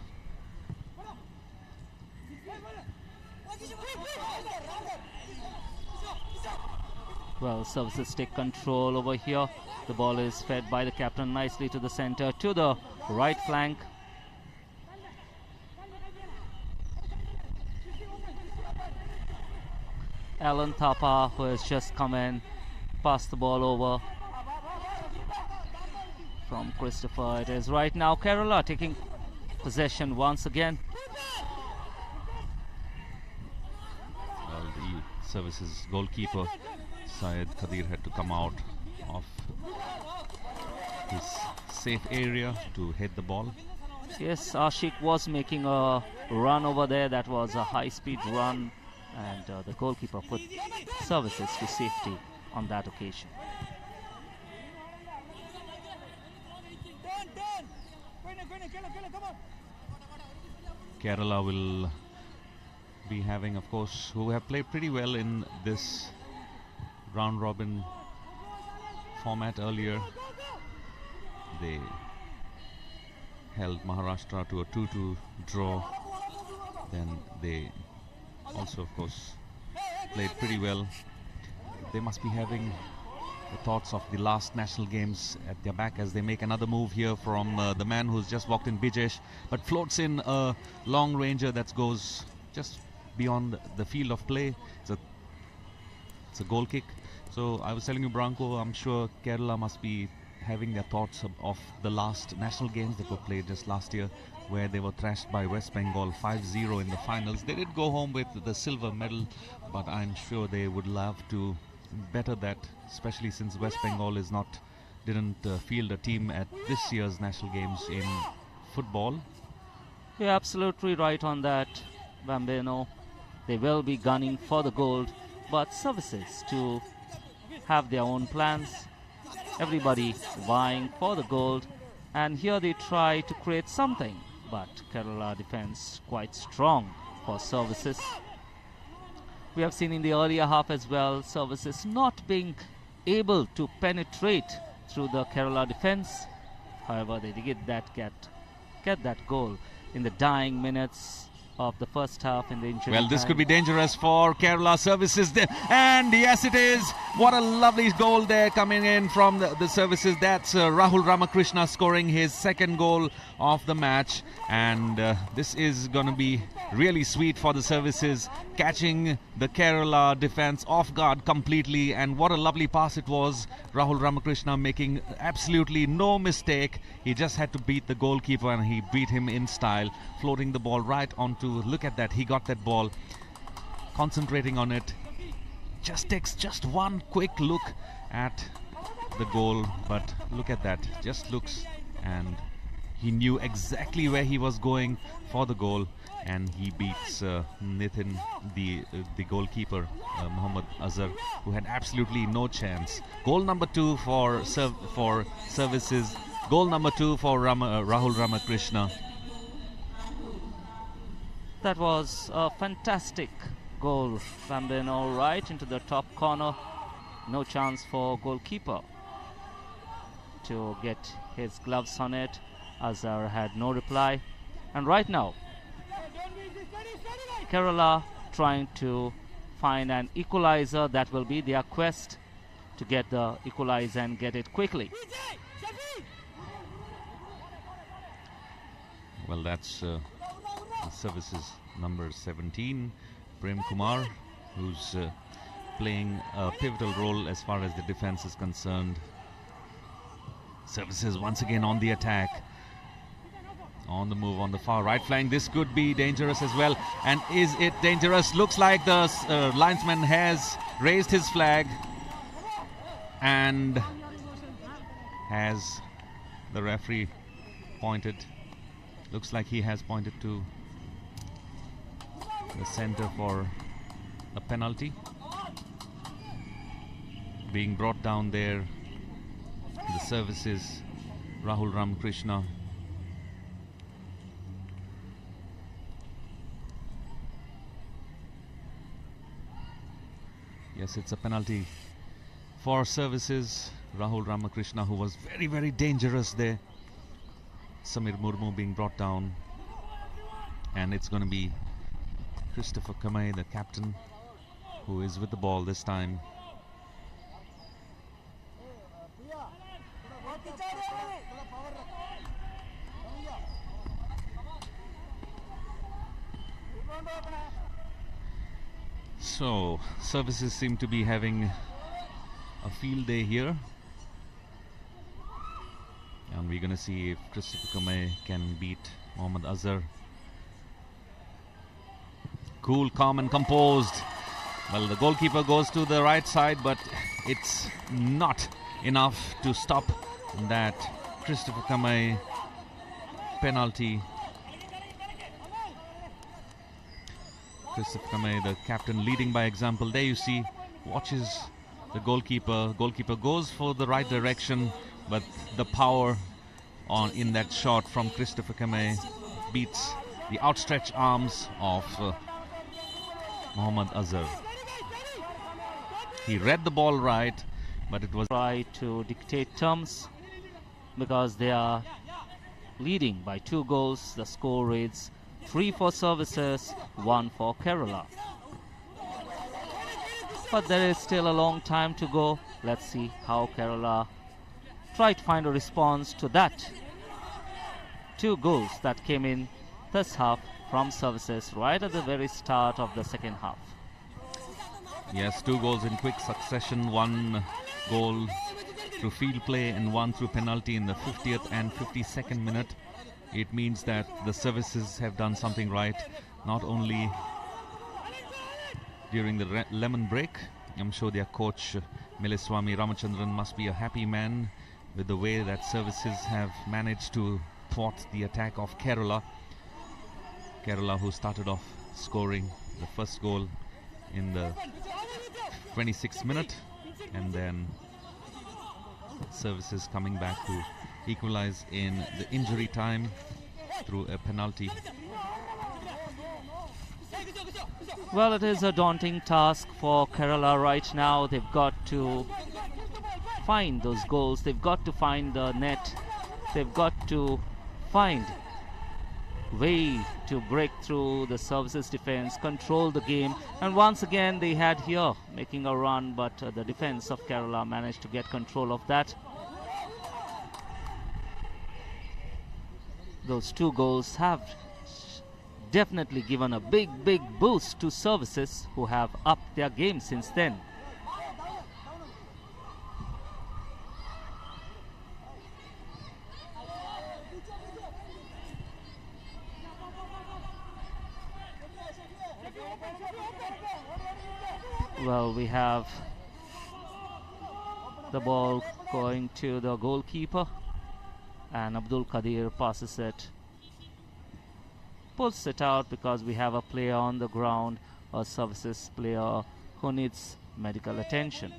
Well, Services take control over here. The ball is fed by the captain nicely to the center, to the right flank. Alan Thapa, who has just come in, passed the ball over from Christopher. It is right now Kerala taking possession once again. Well, the Services goalkeeper Syed Kadir had to come out of his safe area to hit the ball. Yes, Ashik was making a run over there. That was a high-speed run, and the goalkeeper put Services to safety on that occasion. Kerala will be having, of course, who have played pretty well in this round robin format earlier. They held Maharashtra to a 2-2 draw. Then they also, of course, played pretty well. They must be having the thoughts of the last national games at their back as they make another move here from the man who's just walked in, Bijesh, but floats in a long ranger that goes just beyond the field of play. It's a goal kick. So I was telling you, Branko, I'm sure Kerala must be having their thoughts of the last national games that were played just last year, where they were thrashed by West Bengal 5-0 in the finals. They did go home with the silver medal, but I'm sure they would love to better that, especially since West Bengal didn't field a team at this year's national games in football. You're absolutely right on that, Bambino. They will be gunning for the gold, but Services to have their own plans. Everybody vying for the gold, and here they try to create something, but Kerala defense quite strong for Services. We have seen in the earlier half as well, Services not being able to penetrate through the Kerala defense. However, they did get that goal in the dying minutes of the first half in the injury Well, this time. could be dangerous for Kerala Services there. And yes, it is. What a lovely goal there coming in from the Services. That's Rahul Ramakrishna scoring his second goal of the match. And this is going to be really sweet for the Services, catching the Kerala defense off guard completely. And what a lovely pass it was. Rahul Ramakrishna making absolutely no mistake. He just had to beat the goalkeeper, and he beat him in style, floating the ball right onto. Look at that, he got that ball, concentrating on it, just takes just one quick look at the goal, but look at that, just looks, and he knew exactly where he was going for the goal, and he beats Nitin, the goalkeeper, Mohammad Azhar, who had absolutely no chance. Goal number 2 for services. Goal number 2 for Rahul Ramakrishna. That was a fantastic goal. Bambino right into the top corner. No chance for goalkeeper to get his gloves on it. Azhar had no reply. And right now, Kerala trying to find an equalizer. That will be their quest, to get the equalizer and get it quickly. Well, that's the services number 17, Prem Kumar, who's playing a pivotal role as far as the defense is concerned. Services once again on the attack, on the move on the far right flank. This could be dangerous as well. And is it dangerous? Looks like the linesman has raised his flag, and has the referee pointed? Looks like he has pointed to the center for a penalty being brought down there. The services, Rahul Ramakrishna. Yes, it's a penalty for services. Rahul Ramakrishna, who was very, very dangerous there. Samir Murmu being brought down, and it's going to be Christopher Kamay, the captain, who is with the ball this time. So, services seem to be having a field day here, and we're going to see if Christopher Kamay can beat Mohammad Azhar. Cool, calm and composed. Well, the goalkeeper goes to the right side, but it's not enough to stop that Christopher Kamay penalty. Christopher Kamay, the captain, leading by example. There you see, watches the goalkeeper. Goalkeeper goes for the right direction, but the power in that shot from Christopher Kamay beats the outstretched arms of Mohammad Azhar. He read the ball right, but it was Try to dictate terms, because they are leading by 2 goals. The score reads 3 for services, 1 for Kerala. But there is still a long time to go. Let's see how Kerala try to find a response to that 2 goals that came in this half from services right at the very start of the second half. Yes, 2 goals in quick succession. 1 goal through field play and 1 through penalty in the 50th and 52nd minute. It means that the services have done something right, not only during the lemon break. I'm sure their coach Miliswamy Ramachandran must be a happy man with the way that services have managed to thwart the attack of Kerala. Kerala, who started off scoring the first goal in the 26th minute, and then services coming back to equalize in the injury time through a penalty. Well, it is a daunting task for Kerala right now. They've got to find those goals. They've got to find the net. They've got to find way to break through the services defense, control the game. And once again, they had here making a run, but the defense of Kerala managed to get control of that. Those 2 goals have definitely given a big boost to services, who have upped their game since then. Well, we have the ball going to the goalkeeper, and Abdul Qadir passes it, pulls it out because we have a player on the ground, a services player who needs medical attention.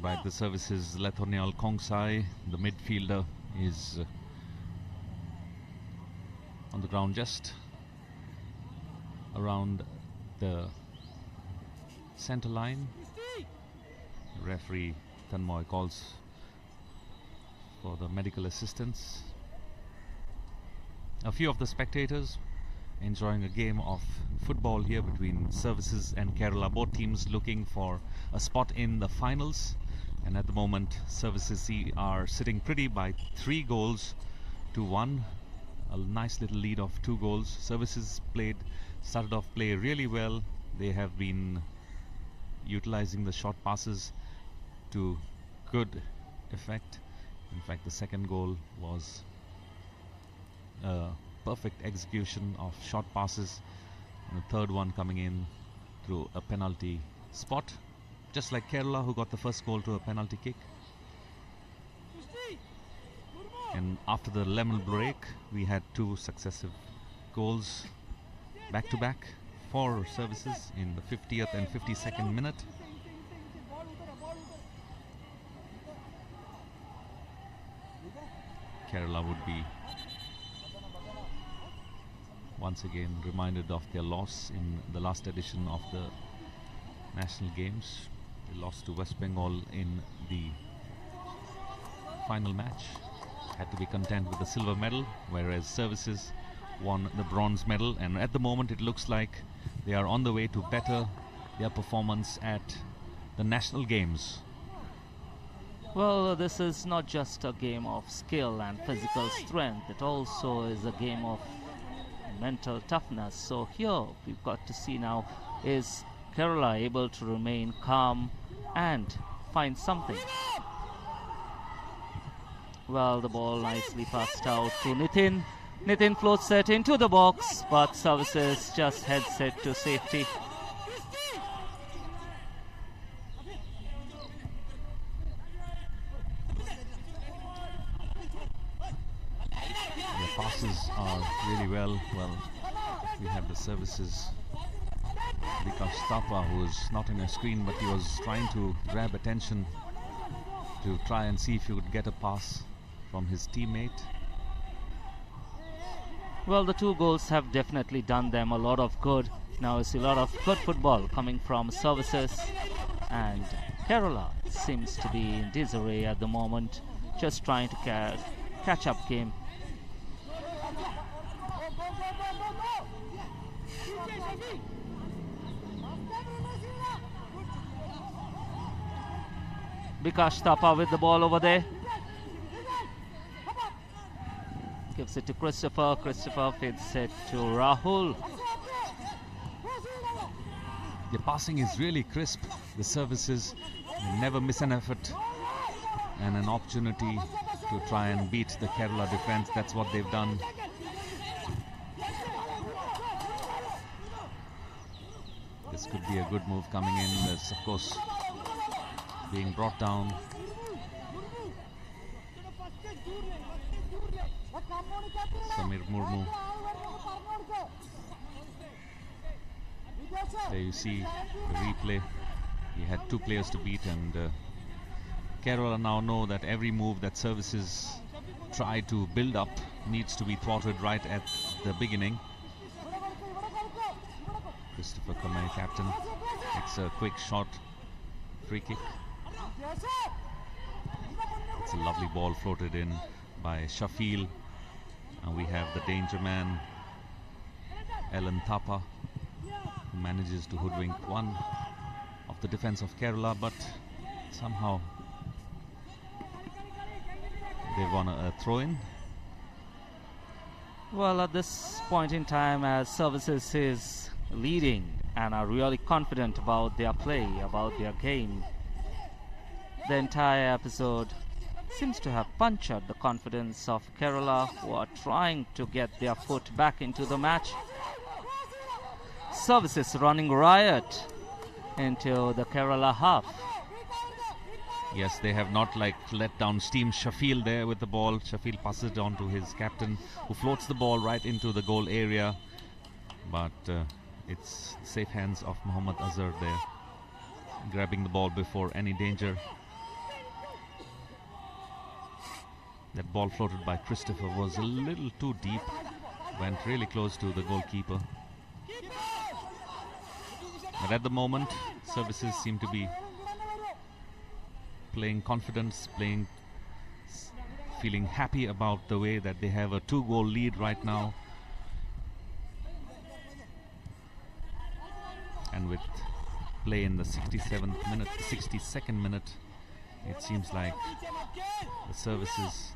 By the services, Lethonial Kongsai, the midfielder, is on the ground just around the center line. Referee Tanmoy calls for the medical assistance. A few of the spectators enjoying a game of football here between Services and Kerala, both teams looking for a spot in the finals, and at the moment Services are sitting pretty by 3-1. A nice little lead of 2 goals. Services started off play really well. They have been utilizing the short passes to good effect. In fact, the second goal was a perfect execution of short passes, and the third one coming in through a penalty spot, just like Kerala, who got the first goal to a penalty kick. And after the lemon break, we had 2 successive goals back to back for Services in the 50th and 52nd minute. Kerala would be once again reminded of their loss in the last edition of the national games. They lost to West Bengal in the final match. Had to be content with the silver medal, whereas Services won the bronze medal, and at the moment it looks like they are on the way to better their performance at the national games. Well, this is not just a game of skill and physical strength, it also is a game of mental toughness. So here we've got to see now, is Kerala able to remain calm and find something? Well, the ball nicely passed out to Nitin. Nitin floats it into the box, but Services just heads it to safety. The passes are really well. We have the Services Vikas Thapa, who is not in a screen, but he was trying to grab attention to try and see if he would get a pass from his teammate. Well, the 2 goals have definitely done them a lot of good. Now we see a lot of good football coming from Services, and Kerala seems to be in disarray at the moment, just trying to catch up game. Bikash Thapa with the ball over there. Gives it to Christopher. Christopher feeds it to Rahul. The passing is really crisp. The Services never miss an effort and an opportunity to try and beat the Kerala defense. That's what they've done. This could be a good move coming in. There's, of course, being brought down. Samir Murmu. There you see the replay. He had 2 players to beat, and Kerala now know that every move that Services try to build up needs to be thwarted right at the beginning. Christopher Kamai, captain, makes a quick shot, free kick. It's a lovely ball floated in by Shafil, and we have the danger man Ellen Thapa, who manages to hoodwink one of the defense of Kerala, but somehow they won a throw-in. Well, at this point in time, as Services is leading and are really confident about their play, about their game, the entire episode seems to have punctured the confidence of Kerala, who are trying to get their foot back into the match. Services running riot into the Kerala half. Yes, they have not let down steam. Shafil there with the ball. Shafil passes it on to his captain, who floats the ball right into the goal area. But it's safe hands of Mohammad Azhar there, grabbing the ball before any danger. That ball floated by Christopher was a little too deep, went really close to the goalkeeper. But at the moment, services seem to be playing confidence, feeling happy about the way that they have a 2-goal lead right now. And with play in the 67th minute, 62nd minute, it seems like the services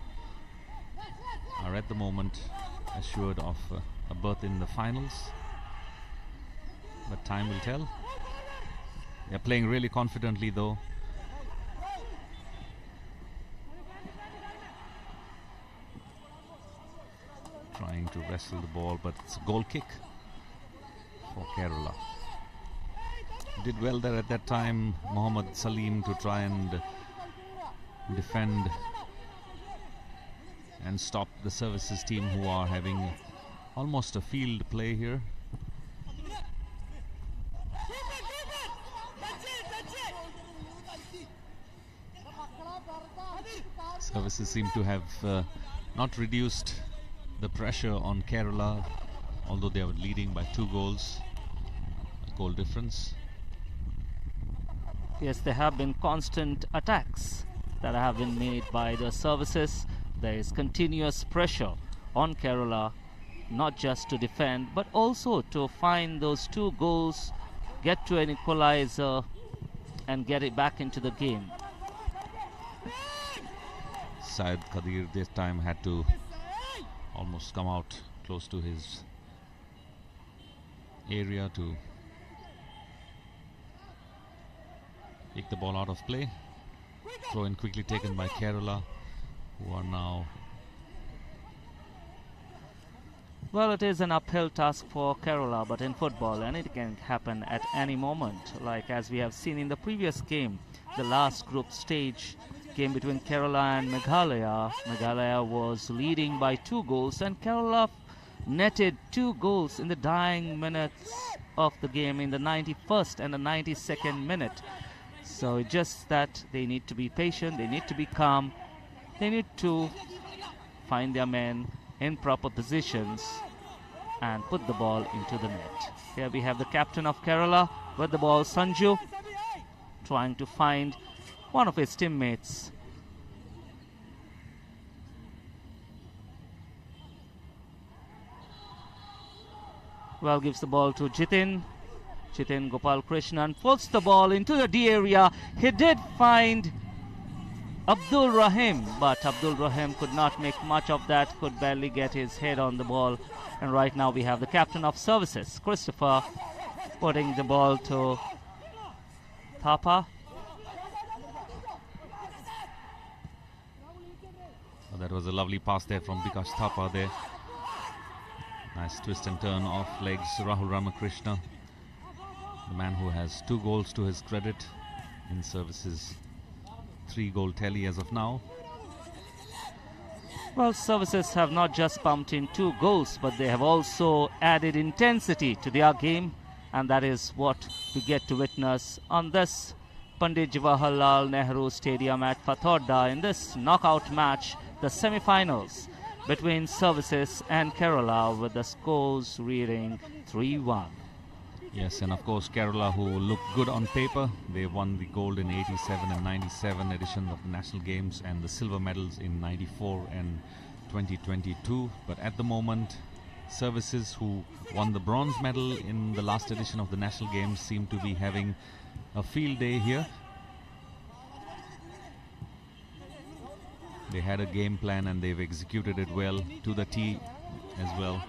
are at the moment assured of a berth in the finals. But time will tell. They're playing really confidently though. Trying to wrestle the ball, but it's a goal kick for Kerala. Did well there at that time, Mohammad Salim, to try and defend and stop the services team, who are having almost a field play here. Services seem to have not reduced the pressure on Kerala, although they are leading by 2 goals, a goal difference. Yes, there have been constant attacks that have been made by the services. There is continuous pressure on Kerala, not just to defend, but also to find those 2 goals, get to an equalizer, and get it back into the game. Syed Qadir this time had to almost come out close to his area to kick the ball out of play. Throw in quickly taken by Kerala, who are now... Well, it is an uphill task for Kerala, but in football anything can happen at any moment. Like as we have seen in the previous game, the last group stage game between Kerala and Meghalaya. Meghalaya was leading by 2 goals and Kerala netted 2 goals in the dying minutes of the game, in the 91st and the 92nd minute. So it's just that they need to be patient, they need to be calm, they need to find their men in proper positions and put the ball into the net. Here we have the captain of Kerala with the ball, Sanju, trying to find one of his teammates. Well, gives the ball to Jitin. Jitin Gopal Krishnan puts the ball into the D area. He did find Abdul Rahim, but Abdul Rahim could not make much of that, could barely get his head on the ball. And right now we have the captain of services, Christopher, putting the ball to Thapa. Oh, that was a lovely pass there from Bikash Thapa there. Nice twist and turn off legs. Rahul Ramakrishna, the man who has 2 goals to his credit in services, 3-goal tally as of now. Well, services have not just pumped in 2 goals, but they have also added intensity to their game, and that is what we get to witness on this Pandit Jawaharlal Nehru Stadium at Fatorda in this knockout match, the semi-finals between services and Kerala, with the scores reading 3-1. Yes, and of course Kerala, who look good on paper. They won the gold in 87 and 97 editions of the national games and the silver medals in 94 and 2022. But at the moment, services, who won the bronze medal in the last edition of the national games, seem to be having a field day here. They had a game plan and they've executed it well, to the T as well.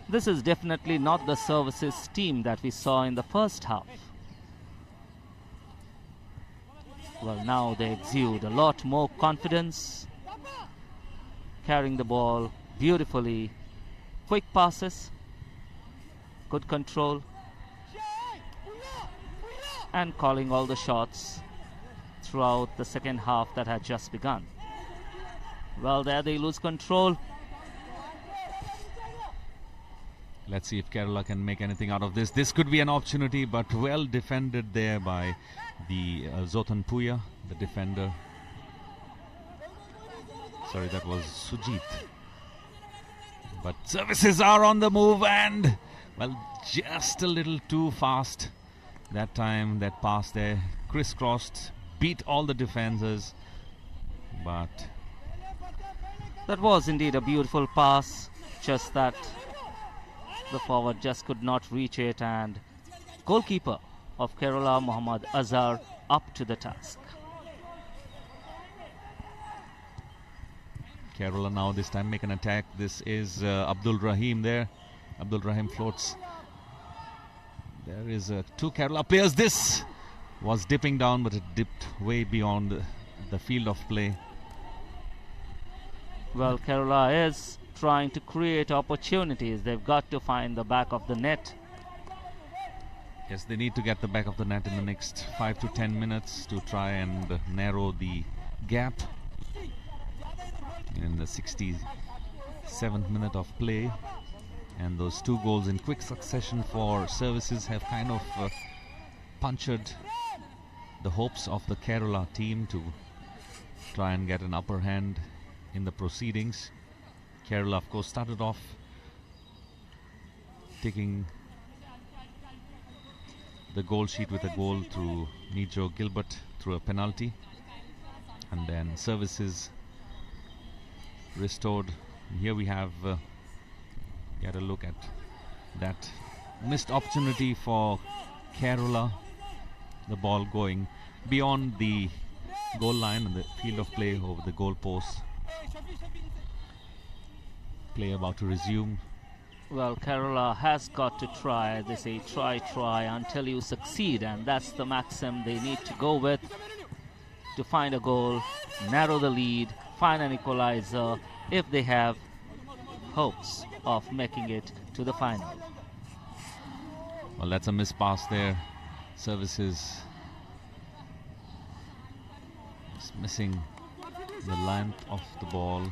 This is definitely not the services team that we saw in the first half. Well, now they exude a lot more confidence, carrying the ball beautifully, quick passes. good control, and calling all the shots throughout the second half that had just begun. Well, there they lose control. Let's see if Kerala can make anything out of this. This could be an opportunity, but well defended there by the Zotan Puya, the defender. Sorry, that was Sujit. But services are on the move and, well, just a little too fast. That time, that pass there, crisscrossed, beat all the defenders. But that was indeed a beautiful pass, just that the forward just could not reach it, and goalkeeper of Kerala, Muhammad Azhar, up to the task. Kerala now this time make an attack. This is Abdul Rahim there. Abdul Rahim floats. There is two Kerala players. This was dipping down, but it dipped way beyond the field of play. Well, Kerala is trying to create opportunities. They've got to find the back of the net. Yes, they need to get the back of the net in the next 5 to 10 minutes to try and narrow the gap. In the 67th minute of play, and those two goals in quick succession for services have kind of punctured the hopes of the Kerala team to try and get an upper hand in the proceedings. Kerala, of course, started off taking the goal sheet with a goal through Nijo Gilbert through a penalty, and then services restored. Here we have get a look at that missed opportunity for Kerala. The ball going beyond the goal line and the field of play over the goal post. Play about to resume. Well, Kerala has got to try. They say try until you succeed, and that's the maxim they need to go with to find a goal, narrow the lead, find an equalizer if they have hopes of making it to the final. Well, that's a missed pass there. Services just missing the length of the ball.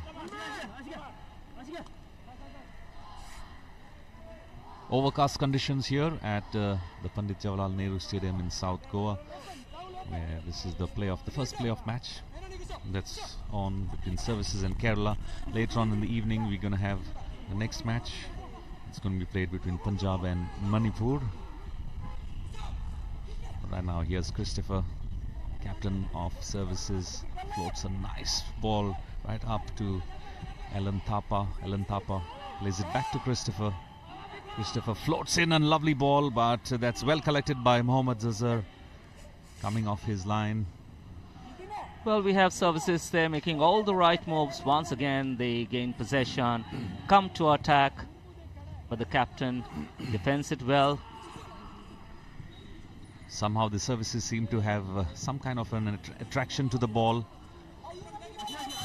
Overcast conditions here at the Pandit Jawaharlal Nehru Stadium in South Goa, where this is the first playoff match that's on between services and Kerala. Later on in the evening, we're going to have the next match. It's going to be played between Punjab and Manipur. Right now, here's Christopher, captain of services, floats a nice ball right up to Alan Thapa. Alan Thapa plays it back to Christopher. Christopher floats in, a lovely ball, but that's well collected by Mohammad Azhar, coming off his line. Well, we have services there making all the right moves. Once again, they gain possession, come to attack, but the captain defends it well. Somehow the services seem to have some kind of an attraction to the ball,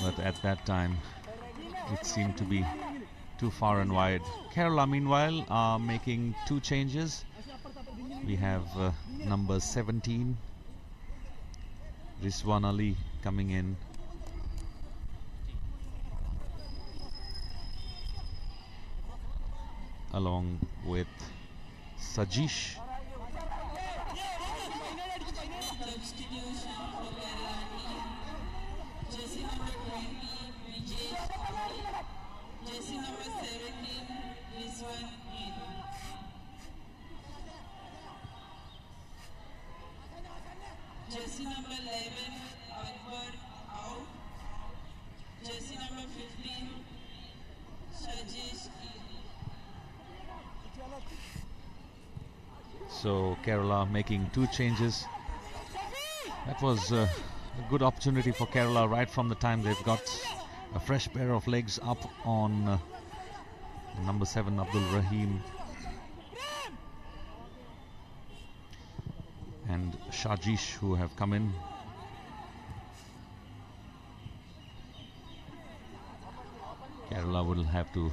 but at that time it seemed to be too far and wide. Kerala, meanwhile, are making two changes. We have number 17, Rizwan Ali, coming in. Along with Sajish. Jersey number 11, Akbar out. Jersey number 15, Sajish in. So Kerala making two changes. That was a good opportunity for Kerala right from the time they've got a fresh pair of legs up on number 7, Abdul Rahim, and Shajish, who have come in. Kerala will have to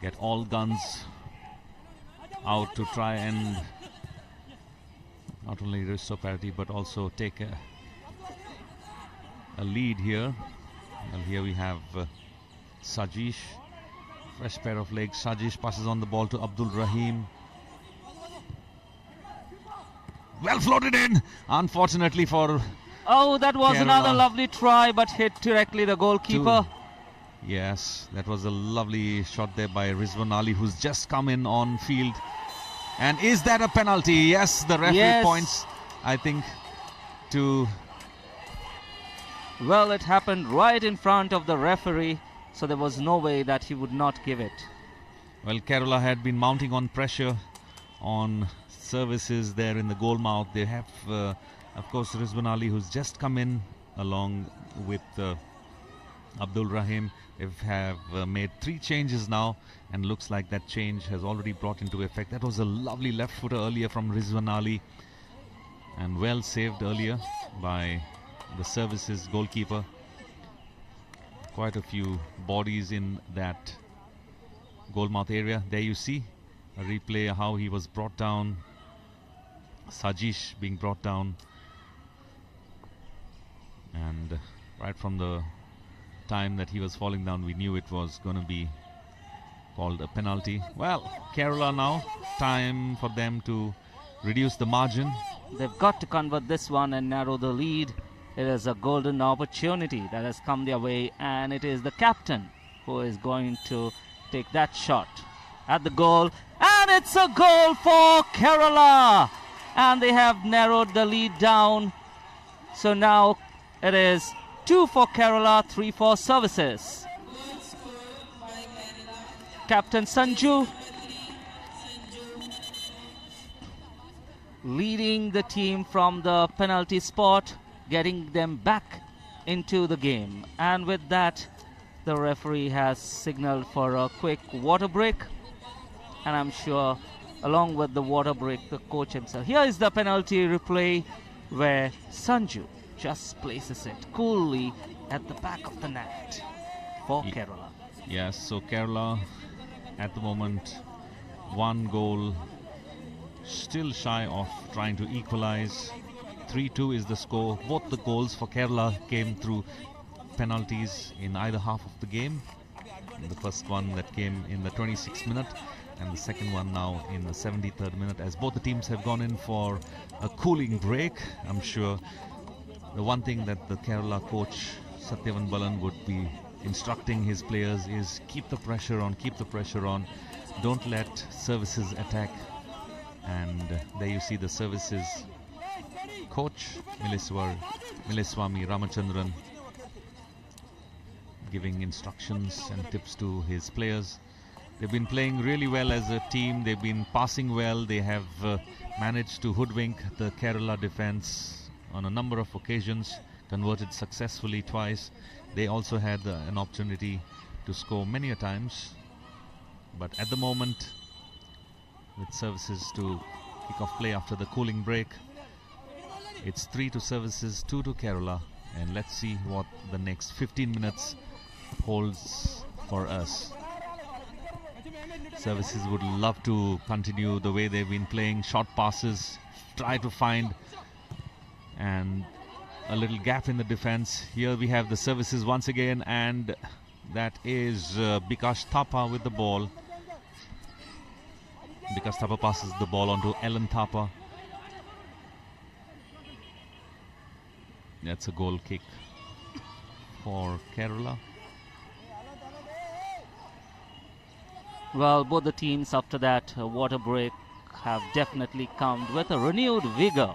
get all guns out to try and not only restore parity but also take a lead here. Well, here we have Sajish, fresh pair of legs. Sajish passes on the ball to Abdul Rahim. Well floated in, unfortunately for Oh, that was Kerala. another lovely try, but hit directly the goalkeeper. Yes, that was a lovely shot there by Rizwan Ali, who's just come in on field. And is that a penalty? Yes, the referee Yes. points, I think, to... Well, it happened right in front of the referee, so there was no way that he would not give it. Well, Kerala had been mounting on pressure on services there in the goal mouth. They have, of course, Rizwan Ali, who's just come in along with Abdul Rahim. They have made 3 changes now, and looks like that change has already brought into effect. That was a lovely left footer earlier from Rizwan Ali, and well saved earlier by the services goalkeeper. Quite a few bodies in that goalmouth area. There you see a replay how he was brought down. Sajish being brought down, and right from the time that he was falling down, we knew it was going to be called a penalty. Well, Kerala now, time for them to reduce the margin. They've got to convert this one and narrow the lead. It is a golden opportunity that has come their way, and it is the captain who is going to take that shot at the goal, and it's a goal for Kerala, and they have narrowed the lead down. So now it is 2 for Kerala, 3 for services. Goal scored by Kerala. Captain Sanju Sanju. leading the team from the penalty spot, getting them back into the game. And with that, the referee has signaled for a quick water break. And I'm sure along with the water break, the coach himself. Here is the penalty replay where Sanju just places it coolly at the back of the net for Kerala. Yes, so Kerala at the moment 1 goal still shy of trying to equalize. 3-2 is the score. Both the goals for Kerala came through penalties in either half of the game. The first one that came in the 26th minute, and the second one now in the 73rd minute, as both the teams have gone in for a cooling break. I'm sure the one thing that the Kerala coach Satyavan Balan would be instructing his players is keep the pressure on, don't let services attack. And there you see the services coach Mileswami Ramachandran giving instructions and tips to his players. They've been playing really well as a team. They've been passing well. They have managed to hoodwink the Kerala defense on a number of occasions, converted successfully twice. They also had an opportunity to score many a times, but at the moment, with services to kick off play after the cooling break, it's 3 to services, 2 to Kerala, and let's see what the next 15 minutes holds for us. Services would love to continue the way they've been playing, short passes, try to find and a little gap in the defense. Here we have the services once again, and that is Bikash Thapa with the ball. Bikash Thapa passes the ball on to Ellen Thapa. That's a goal kick for Kerala. Well, both the teams after that water break have definitely come with a renewed vigor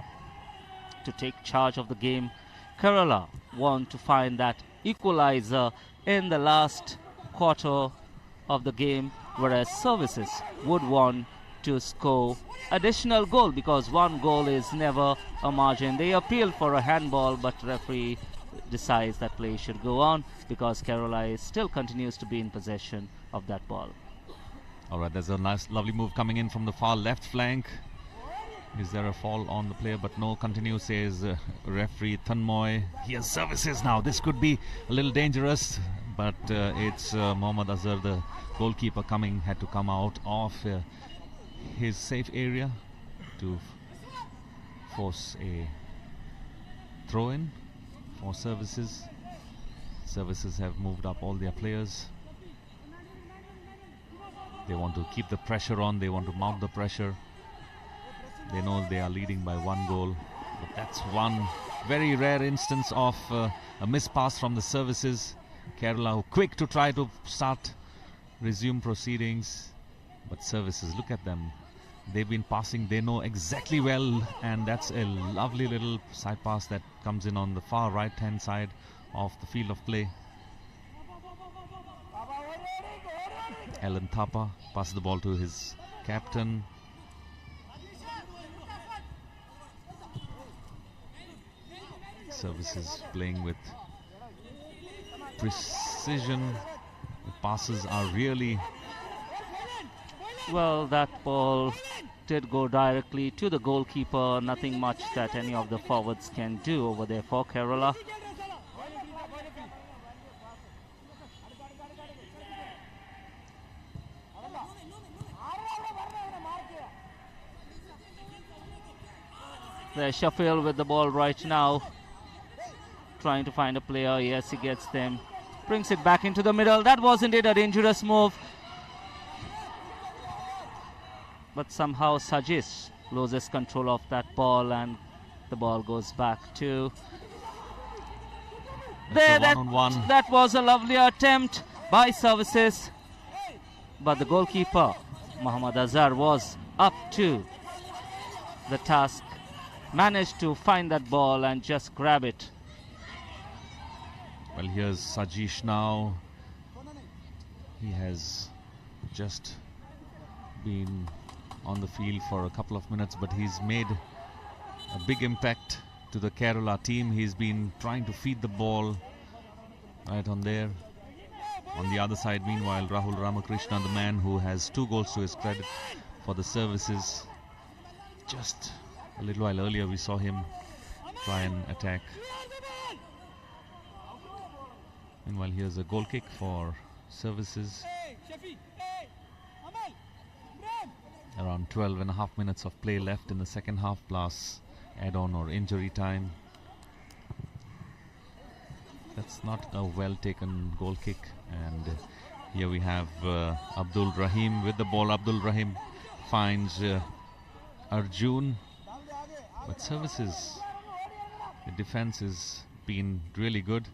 to take charge of the game. Kerala want to find that equalizer in the last quarter of the game, whereas services would want to score additional goal, because 1 goal is never a margin. They appealed for a handball, but referee decides that play should go on because Kerala still continues to be in possession of that ball. All right, there's a nice, lovely move coming in from the far left flank. Is there a fall on the player? But no, continue, says referee Tanmoy. Here's services now. This could be a little dangerous, but it's Mohammad Azhar, the goalkeeper, had to come out of his safe area to force a throw-in for services. Services have moved up all their players. They want to keep the pressure on. They want to mount the pressure. They know they are leading by 1 goal. But that's one very rare instance of a missed pass from the services. Kerala quick to try to resume proceedings. But services, look at them. They've been passing, they know exactly well, and that's a lovely little side pass that comes in on the far right hand side of the field of play. Alan Thapa passes the ball to his captain. Services playing with precision. The passes are really... Well, that ball did go directly to the goalkeeper. Nothing much that any of the forwards can do over there for Kerala. There's Sheffield with the ball right now, trying to find a player. Yes, he gets them. Brings it back into the middle. That was indeed a dangerous move. But somehow Sajis loses control of that ball and the ball goes back to... There, that was a lovely attempt by services. But the goalkeeper, Mohammad Azhar, was up to the task. Managed to find that ball and just grab it. Well, here's Sajish now. He has just been on the field for a couple of minutes, but he's made a big impact to the Kerala team. He's been trying to feed the ball right on there. On the other side, meanwhile, Rahul Ramakrishna, the man who has 2 goals to his credit for the services. Just a little while earlier, we saw him try and attack. Meanwhile, here's a goal kick for services. Around 12.5 minutes of play left in the second half, plus add-on or injury time. That's not a well-taken goal kick. And here we have Abdul Rahim with the ball. Abdul Rahim finds Arjun. But services, the defense has been really good.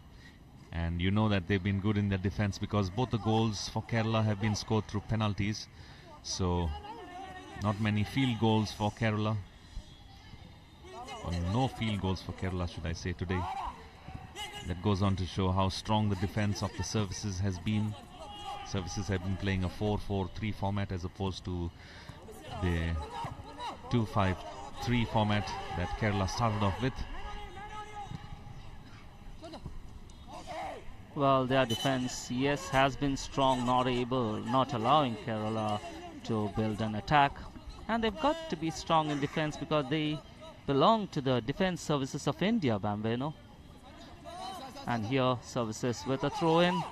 And you know that they've been good in their defense because both the goals for Kerala have been scored through penalties. So not many field goals for Kerala. Or no field goals for Kerala, should I say, today. That goes on to show how strong the defense of the services has been. Services have been playing a 4-4-3 format as opposed to the 2-5-3 format that Kerala started off with. Well, their defense, yes, has been strong, not allowing Kerala to build an attack. And they've got to be strong in defense because they belong to the Defense Services of India, Bambino. And here, services with a throw-in.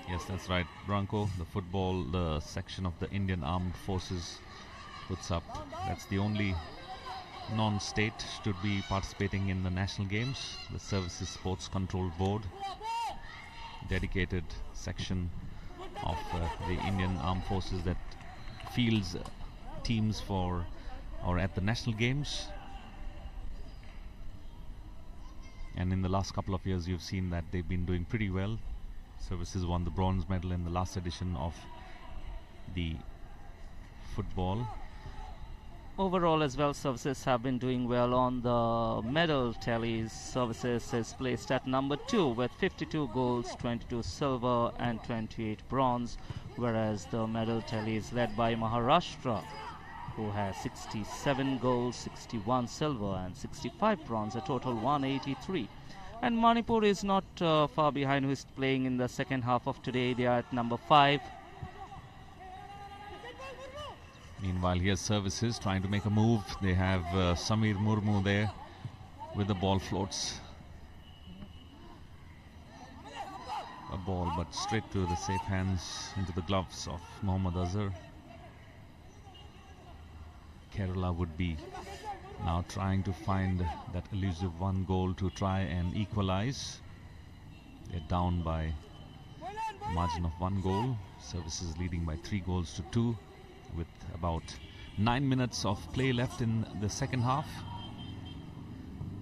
Yes, that's right, Branko. The football, the section of the Indian Armed Forces puts up. That's the only non-state should be participating in the national games. The Services Sports Control Board, dedicated section of the Indian Armed Forces that fields teams for or at the national games. And in the last couple of years, you've seen that they've been doing pretty well. Services won the bronze medal in the last edition of the football. Overall as well, services have been doing well on the medal tallies. Services is placed at number 2 with 52 golds, 22 silver and 28 bronze, whereas the medal tally is led by Maharashtra, who has 67 golds, 61 silver and 65 bronze, a total 183. And Manipur is not far behind, who is playing in the second half of today. They are at number 5. Meanwhile, here's services trying to make a move. They have Samir Murmu there with the ball floats. a ball, but straight to the safe hands into the gloves of Mohammad Azhar. Kerala would be now trying to find that elusive one goal to try and equalize. They're down by a margin of 1 goal. Services leading by 3-2 with about 9 minutes of play left in the second half.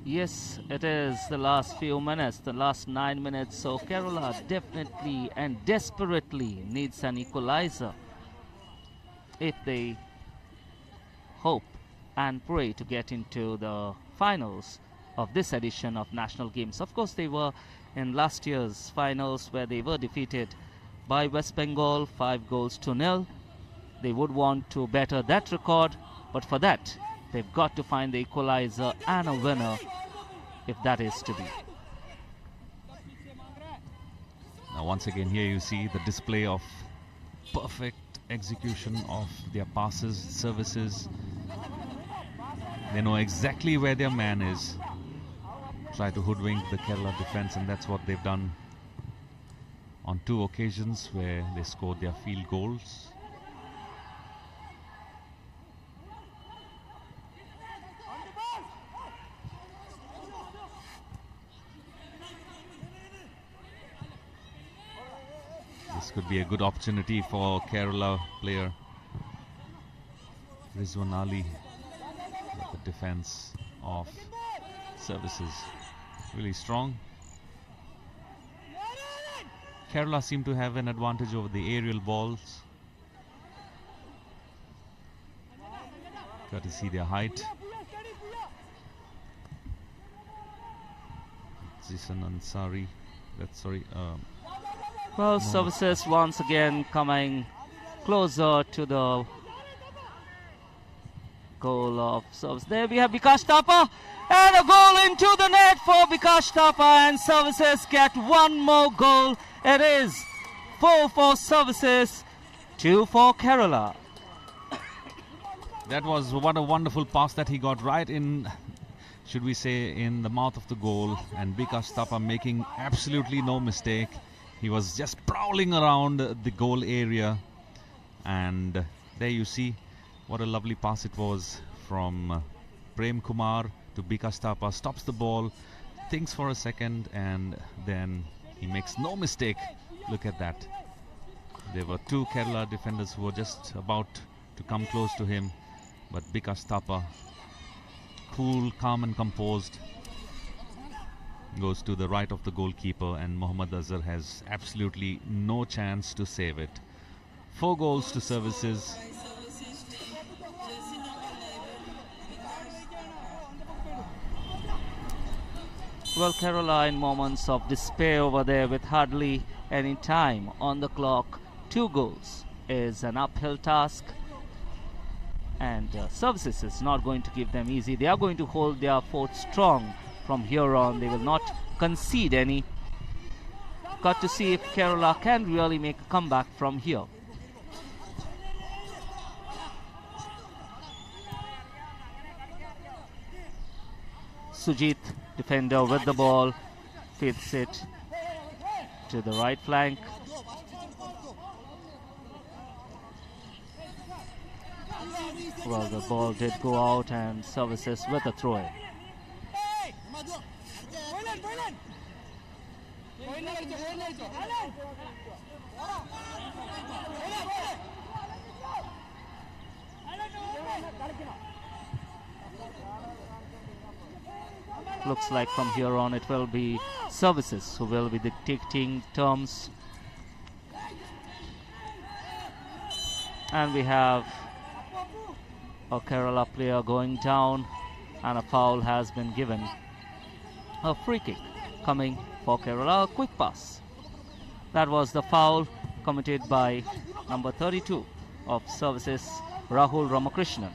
Yes, it is the last few minutes, the last 9 minutes. So Kerala definitely and desperately needs an equalizer if they hope and pray to get into the finals of this edition of National Games. Of course, they were in last year's finals where they were defeated by West Bengal 5-0. They would want to better that record, but for that, they've got to find the equalizer and a winner, if that is to be. Now once again here you see the display of perfect execution of their passes, services. They know exactly where their man is. Try to hoodwink the Kerala defense, and that's what they've done on 2 occasions where they scored their field goals. This could be a good opportunity for Kerala player Rizwan Ali. The defense of services really strong. Kerala seem to have an advantage over the aerial balls. Got to see their height. Zisan Ansari. Well, services once again coming closer to the goal of service. There we have Bikash Thapa, and a goal into the net for Bikash Thapa, and services get one more goal. It is 4 for services, 2 for Kerala. That was what a wonderful pass that he got right in, should we say, in the mouth of the goal, and Bikash Thapa making absolutely no mistake. He was just prowling around the goal area, and there you see what a lovely pass it was from Prem Kumar to Bikash Thapa. Stops the ball, thinks for a second, and then he makes no mistake. Look at that. There were 2 Kerala defenders who were just about to come close to him, but Bikash Thapa, cool, calm and composed, goes to the right of the goalkeeper, and Mohammad Azhar has absolutely no chance to save it. 4 goals to services. Well, Kerala in moments of despair over there with hardly any time on the clock. 2 goals is an uphill task, and services is not going to give them easy. They are going to hold their fort strong from here on. They will not concede any. Got to see if Kerala can really make a comeback from here. Sujit, defender with the ball, feeds it to the right flank. Well, the ball did go out, and services with a throw in. Looks like from here on it will be services who will be dictating terms. And we have a Kerala player going down, and a foul has been given. A free kick coming for Kerala, a quick pass. That was the foul committed by number 32 of services, Rahul Ramakrishnan.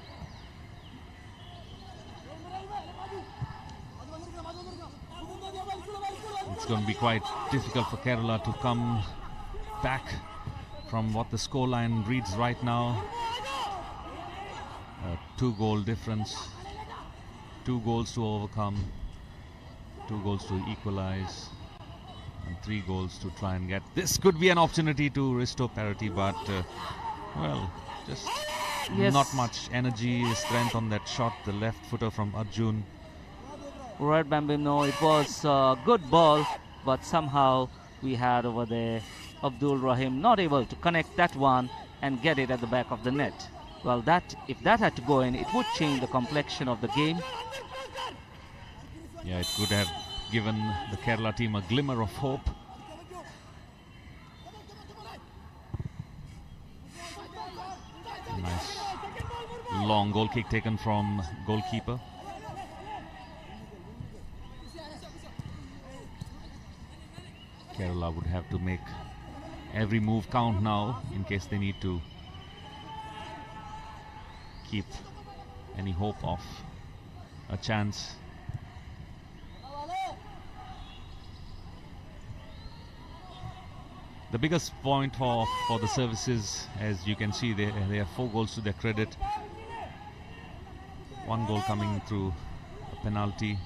It's going to be quite difficult for Kerala to come back from what the scoreline reads right now. A 2-goal difference, 2 goals to overcome, 2 goals to equalize. And 3 goals to try and get. This could be an opportunity to restore parity, but well, just Yes. not much energy, strength on that shot. The left footer from Arjun. Right, Bambino, it was a good ball, but somehow we had over there Abdul Rahim not able to connect that one and get it at the back of the net. Well, if that had to go in, it would change the complexion of the game. Yeah, it could have given the Kerala team a glimmer of hope. Nice long goal kick taken from goalkeeper. Kerala would have to make every move count now in case they need to keep any hope of a chance. The biggest point for the services, as you can see, they have 4 goals to their credit. 1 goal coming through a penalty.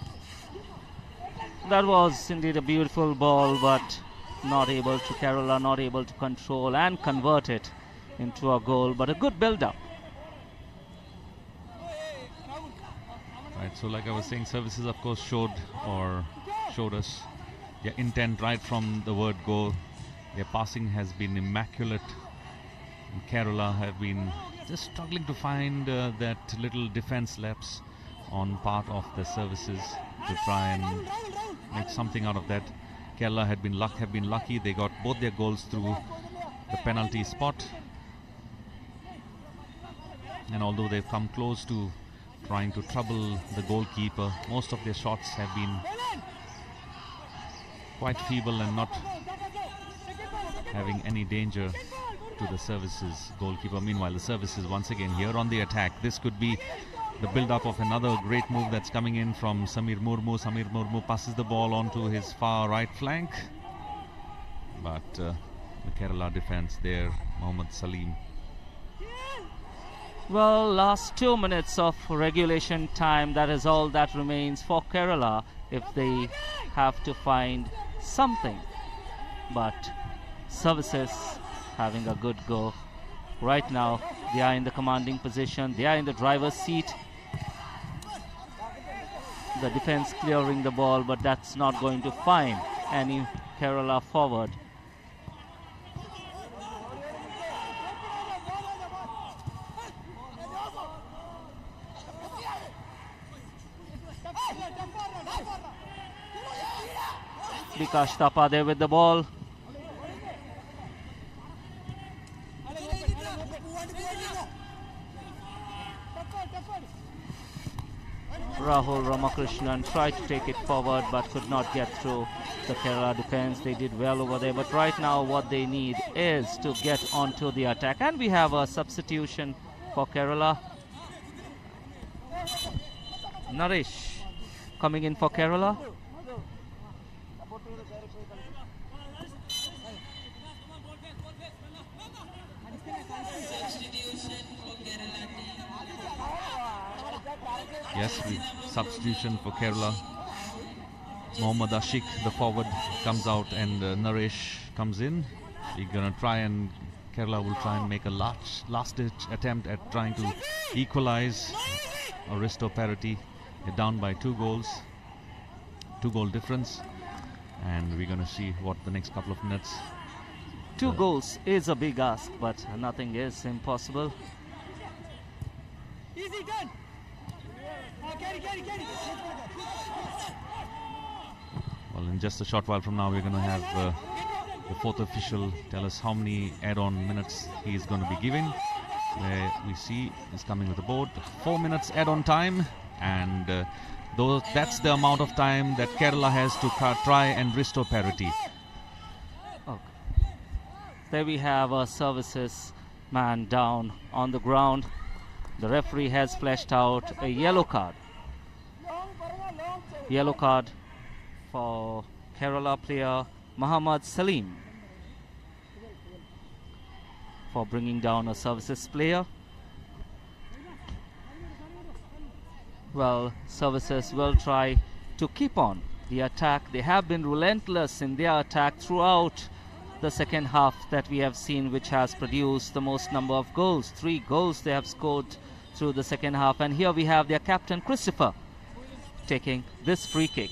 That was indeed a beautiful ball, but Kerala not able to control and convert it into a goal, but a good build-up. Right, so like I was saying, services of course showed us their intent right from the word go. Their passing has been immaculate. And Kerala have been just struggling to find that little defense lapse on part of the services to try and make something out of that. Kerala have been lucky. They got both their goals through the penalty spot. And although they've come close to trying to trouble the goalkeeper, most of their shots have been quite feeble and not having any danger to the services goalkeeper. Meanwhile, the services once again here on the attack. This could be the build-up of another great move that's coming in from Samir Murmu. Samir Murmu passes the ball onto his far right flank, but the Kerala defense there, Mohammad Salim. Well, last 2 minutes of regulation time, that is all that remains for Kerala if they have to find something. But services having a good go. Right now, they are in the commanding position. They are in the driver's seat. The defense clearing the ball, but that's not going to find any Kerala forward. Bikash Thapa there with the ball. Rahul Ramakrishnan tried to take it forward but could not get through the Kerala defense. They did well over there, but right now what they need is to get onto the attack. And we have a substitution for Kerala. Naresh coming in for Kerala. Yes, substitution for Kerala. Mohammad Ashik, the forward, comes out and Naresh comes in. We're going to try and Kerala will try and make a last-ditch attempt at trying to equalize or restore parity. They're down by 2 goals, 2-goal difference, and we're going to see what the next couple of minutes. 2 goals is a big ask, but nothing is impossible. Easy, done. Carry. Well, in just a short while from now, we're going to have the 4th official tell us how many add-on minutes he is going to be giving. Where we see he's coming with the board. 4 minutes add-on time, and that's the amount of time that Kerala has to try and restore parity. Okay. There we have a services man down on the ground. The referee has flashed out a yellow card. Yellow card for Kerala player Muhammad Salim for bringing down a services player. Well, services will try to keep on the attack. They have been relentless in their attack throughout the second half that we have seen, which has produced the most number of goals. 3 goals they have scored through the second half. And here we have their captain Christopher taking this free kick.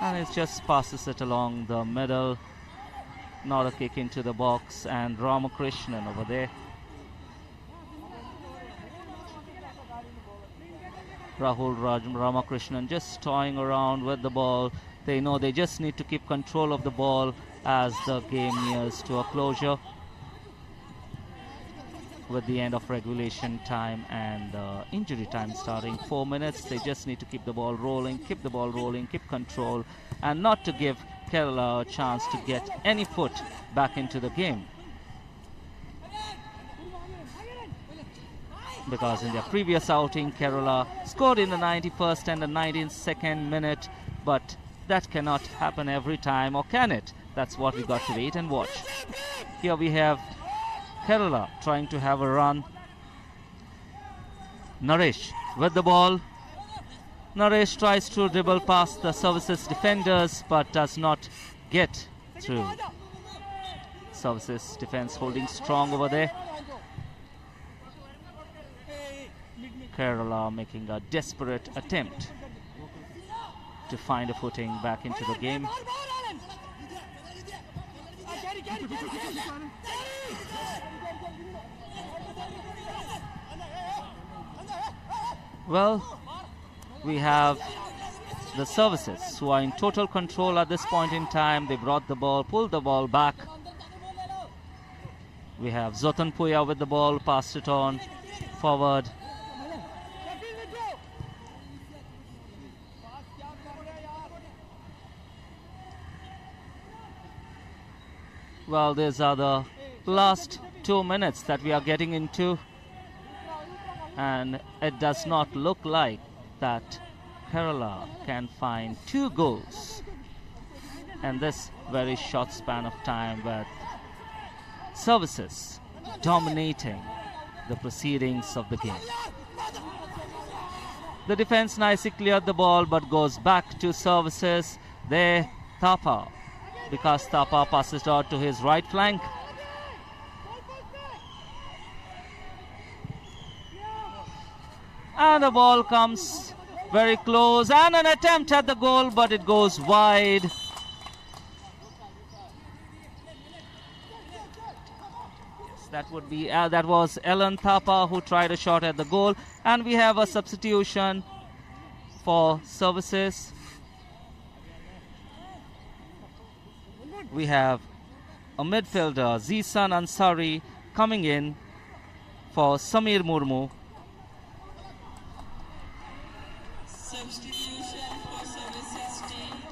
And it just passes it along the middle. Not a kick into the box. And Ramakrishnan over there. Rahul Ramakrishnan just toying around with the ball. They know they just need to keep control of the ball as the game nears to a closure with the end of regulation time and injury time starting 4 minutes. They just need to keep the ball rolling, keep control, and not to give Kerala a chance to get any foot back into the game. Because in their previous outing, Kerala scored in the 91st and the 92nd minute, but that cannot happen every time, or can it? That's what we got to wait and watch. Here we have Kerala trying to have a run. Naresh with the ball. Naresh tries to dribble past the services defenders but does not get through. Services defense holding strong over there. Kerala making a desperate attempt to find a footing back into the game. Well, we have the services who are in total control at this point in time. They brought the ball, pulled the ball back. We have Zotan Puya with the ball, passed it on forward. Well, these are the last 2 minutes that we are getting into, and it does not look like that Kerala can find 2 goals in this very short span of time, with services dominating the proceedings of the game. The defense nicely cleared the ball but goes back to services. There, Thapa. Because Thapa passes it out to his right flank. And the ball comes very close, and an attempt at the goal, but it goes wide. Yes, that would be that was Ellen Thapa who tried a shot at the goal, and we have a substitution for services. We have a midfielder, Zisan Ansari, coming in for Samir Murmu. Substitution for services team.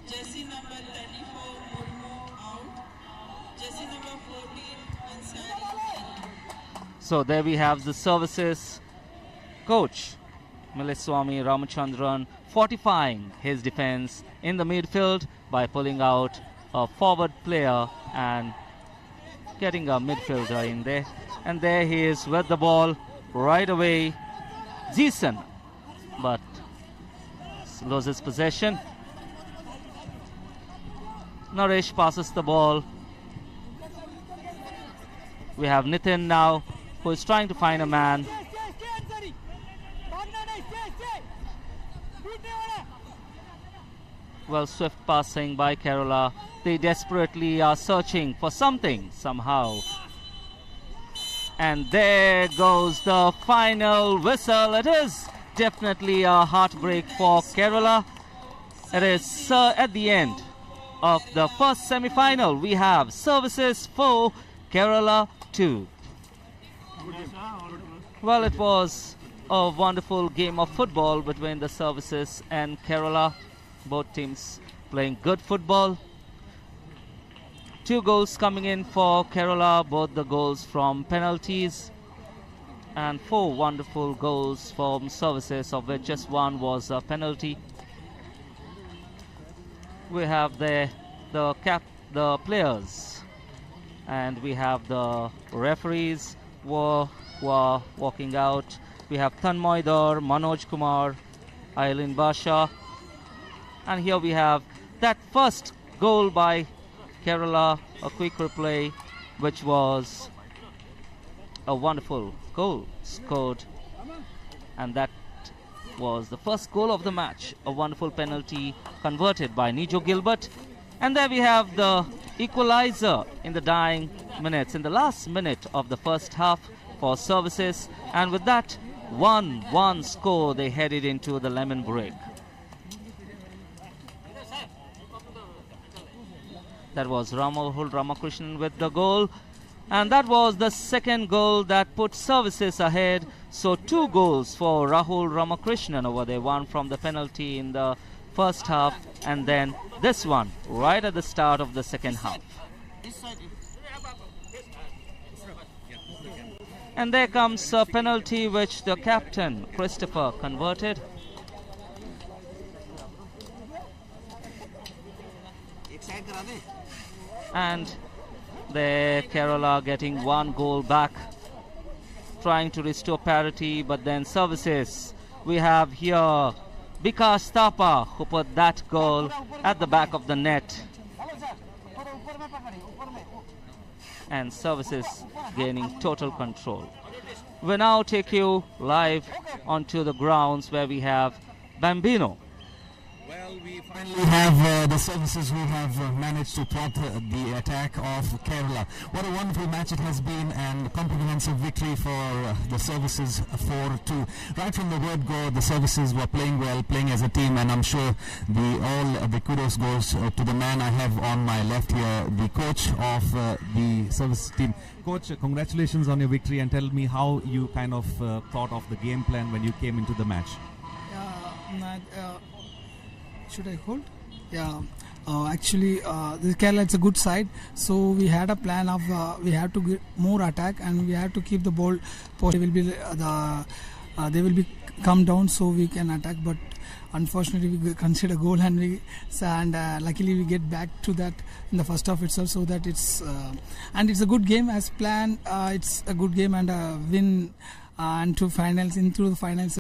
Jersey number 34, Murmu out. Jersey number 14, Ansari in. So there we have the services coach, Miliswamy Ramachandran, fortifying his defense in the midfield by pulling out a forward player and getting a midfielder in there. And there he is with the ball right away. Zisan, but loses possession. Naresh passes the ball. We have Nitin now, who is trying to find a man. Well, swift passing by Kerala. They desperately are searching for something, somehow. And there goes the final whistle. It is definitely a heartbreak for Kerala. It is at the end of the first semi-final. We have services 4, Kerala 2. Well, it was a wonderful game of football between the services and Kerala. Both teams playing good football. 2 goals coming in for Kerala, both the goals from penalties, and 4 wonderful goals from services, of which just 1 was a penalty. We have the players, and we have the referees who are walking out. We have Tanmoy Dar, Manoj Kumar, Aylin Basha. And here we have that first goal by Kerala, a quick replay, which was a wonderful goal scored, and that was the first goal of the match. A wonderful penalty converted by Nijo Gilbert. And there we have the equalizer in the dying minutes, in the last minute of the first half for Services. And with that 1-1 score, they headed into the lemon break. That was Rahul Ramakrishnan with the goal. And that was the second goal that put Services ahead. So 2 goals for Rahul Ramakrishnan over there. One from the penalty in the first half, and then this one right at the start of the second half. And there comes a penalty which the captain, Christopher, converted. And there Kerala getting 1 goal back, trying to restore parity, but then Services. We have here Vikas Thapa, who put that goal at the back of the net. And Services gaining total control. We now take you live onto the grounds where we have Bambino. Well, we finally have the Services who have managed to thwart the attack of Kerala. What a wonderful match it has been, and comprehensive victory for the Services 4-2. Right from the word go, the Services were playing well, playing as a team, and I'm sure all the kudos goes to the man I have on my left here, the coach of the Services team. Coach, congratulations on your victory, and tell me how you kind of thought of the game plan when you came into the match. Should I hold? Yeah. Actually, the Kerala, it's a good side. So we had a plan of we have to get more attack, and we have to keep the ball. They will be come down so we can attack. But unfortunately, we conceded a goal, and luckily we get back to that in the first half itself. So that it's a good game as planned. It's a good game and a win and into the finals.